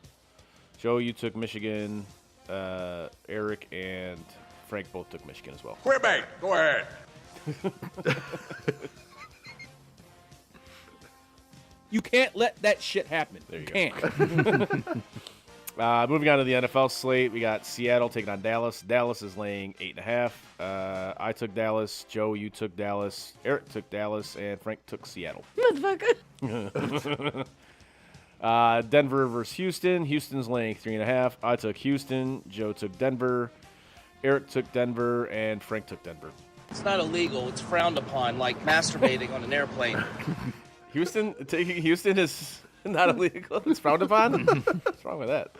Joe, you took Michigan. Eric and Frank both took Michigan as well. Quebec, go ahead. You can't let that shit happen. There you can't. Moving on to the NFL slate, we got Seattle taking on Dallas. Dallas is laying 8.5. I took Dallas. Joe, you took Dallas. Eric took Dallas, and Frank took Seattle. Motherfucker. Denver versus Houston. Houston's laying 3.5. I took Houston. Joe took Denver. Eric took Denver, and Frank took Denver. It's not illegal. It's frowned upon, like masturbating on an airplane. Taking Houston is not illegal. It's frowned upon. What's wrong with that?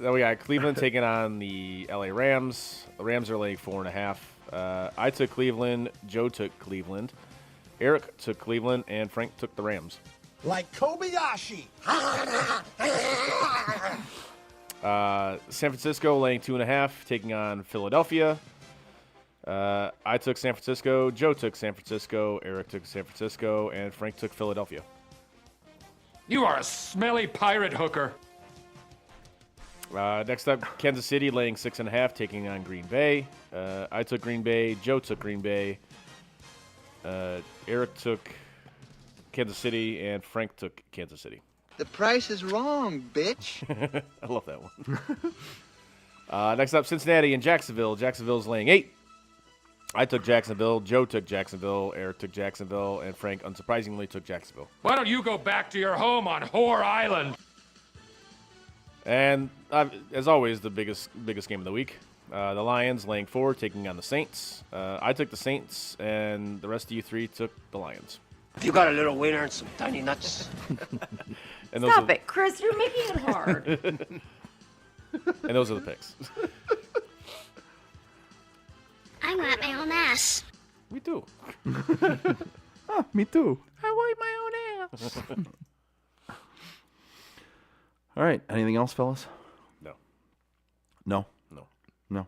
Then we got Cleveland taking on the LA Rams. The Rams are laying 4.5. I took Cleveland. Joe took Cleveland. Eric took Cleveland, and Frank took the Rams. Like Kobayashi. San Francisco laying 2.5, taking on Philadelphia. I took San Francisco. Joe took San Francisco. Eric took San Francisco, and Frank took Philadelphia. You are a smelly pirate hooker. Next up, Kansas City laying 6.5, taking on Green Bay. I took Green Bay. Joe took Green Bay. Eric took Kansas City, and Frank took Kansas City. The price is wrong, bitch. I love that one. Next up, Cincinnati and Jacksonville. Jacksonville's laying 8. I took Jacksonville. Joe took Jacksonville. Eric took Jacksonville. And Frank, unsurprisingly, took Jacksonville. Why don't you go back to your home on Whore Island? And as always, the biggest game of the week. The Lions laying 4, taking on the Saints. I took the Saints, and the rest of you 3 took the Lions. You got a little wiener and some tiny nuts. And Stop it, Chris. You're making it hard. And those are the picks. I want my own ass. Me too. Me too. I want my own ass. All right. Anything else, fellas? No. No. No. No.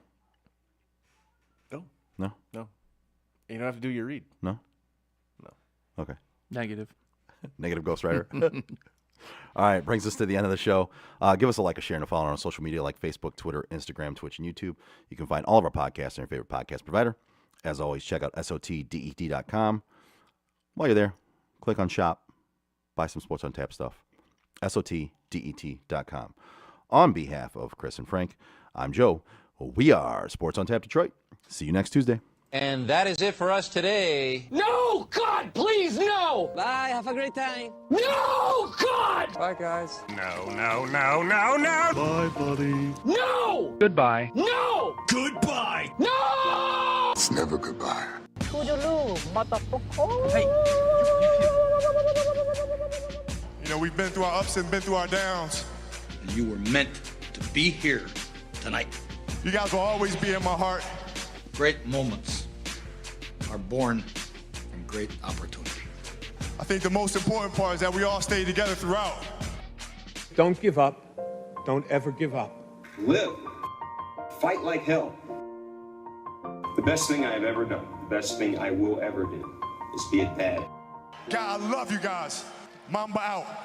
No. No. No. You don't have to do your read. No. No. Okay. Negative. Negative ghostwriter. All right, brings us to the end of the show. Give us a like, a share, and a follow on social media like Facebook, Twitter, Instagram, Twitch, and YouTube. You can find all of our podcasts on your favorite podcast provider. As always, check out SOTDET.com. While you're there, click on shop, buy some Sports on Tap stuff. SOTDET.com. On behalf of Chris and Frank, I'm Joe. We are Sports on Tap Detroit. See you next Tuesday. And that is it for us today. No! God, please, no! Bye. Have a great time. No! God! Bye, guys. No, no, no, no, no! Bye, buddy. No! Goodbye. No! Goodbye. No! It's never goodbye. Hey, You know, we've been through our ups and been through our downs. And you were meant to be here tonight. You guys will always be in my heart. Great moments are born from great opportunity. I think the most important part is that we all stay together throughout. Don't give up. Don't ever give up. Live. Fight like hell. The best thing I have ever done, the best thing I will ever do, is be a dad. God, I love you guys. Mamba out.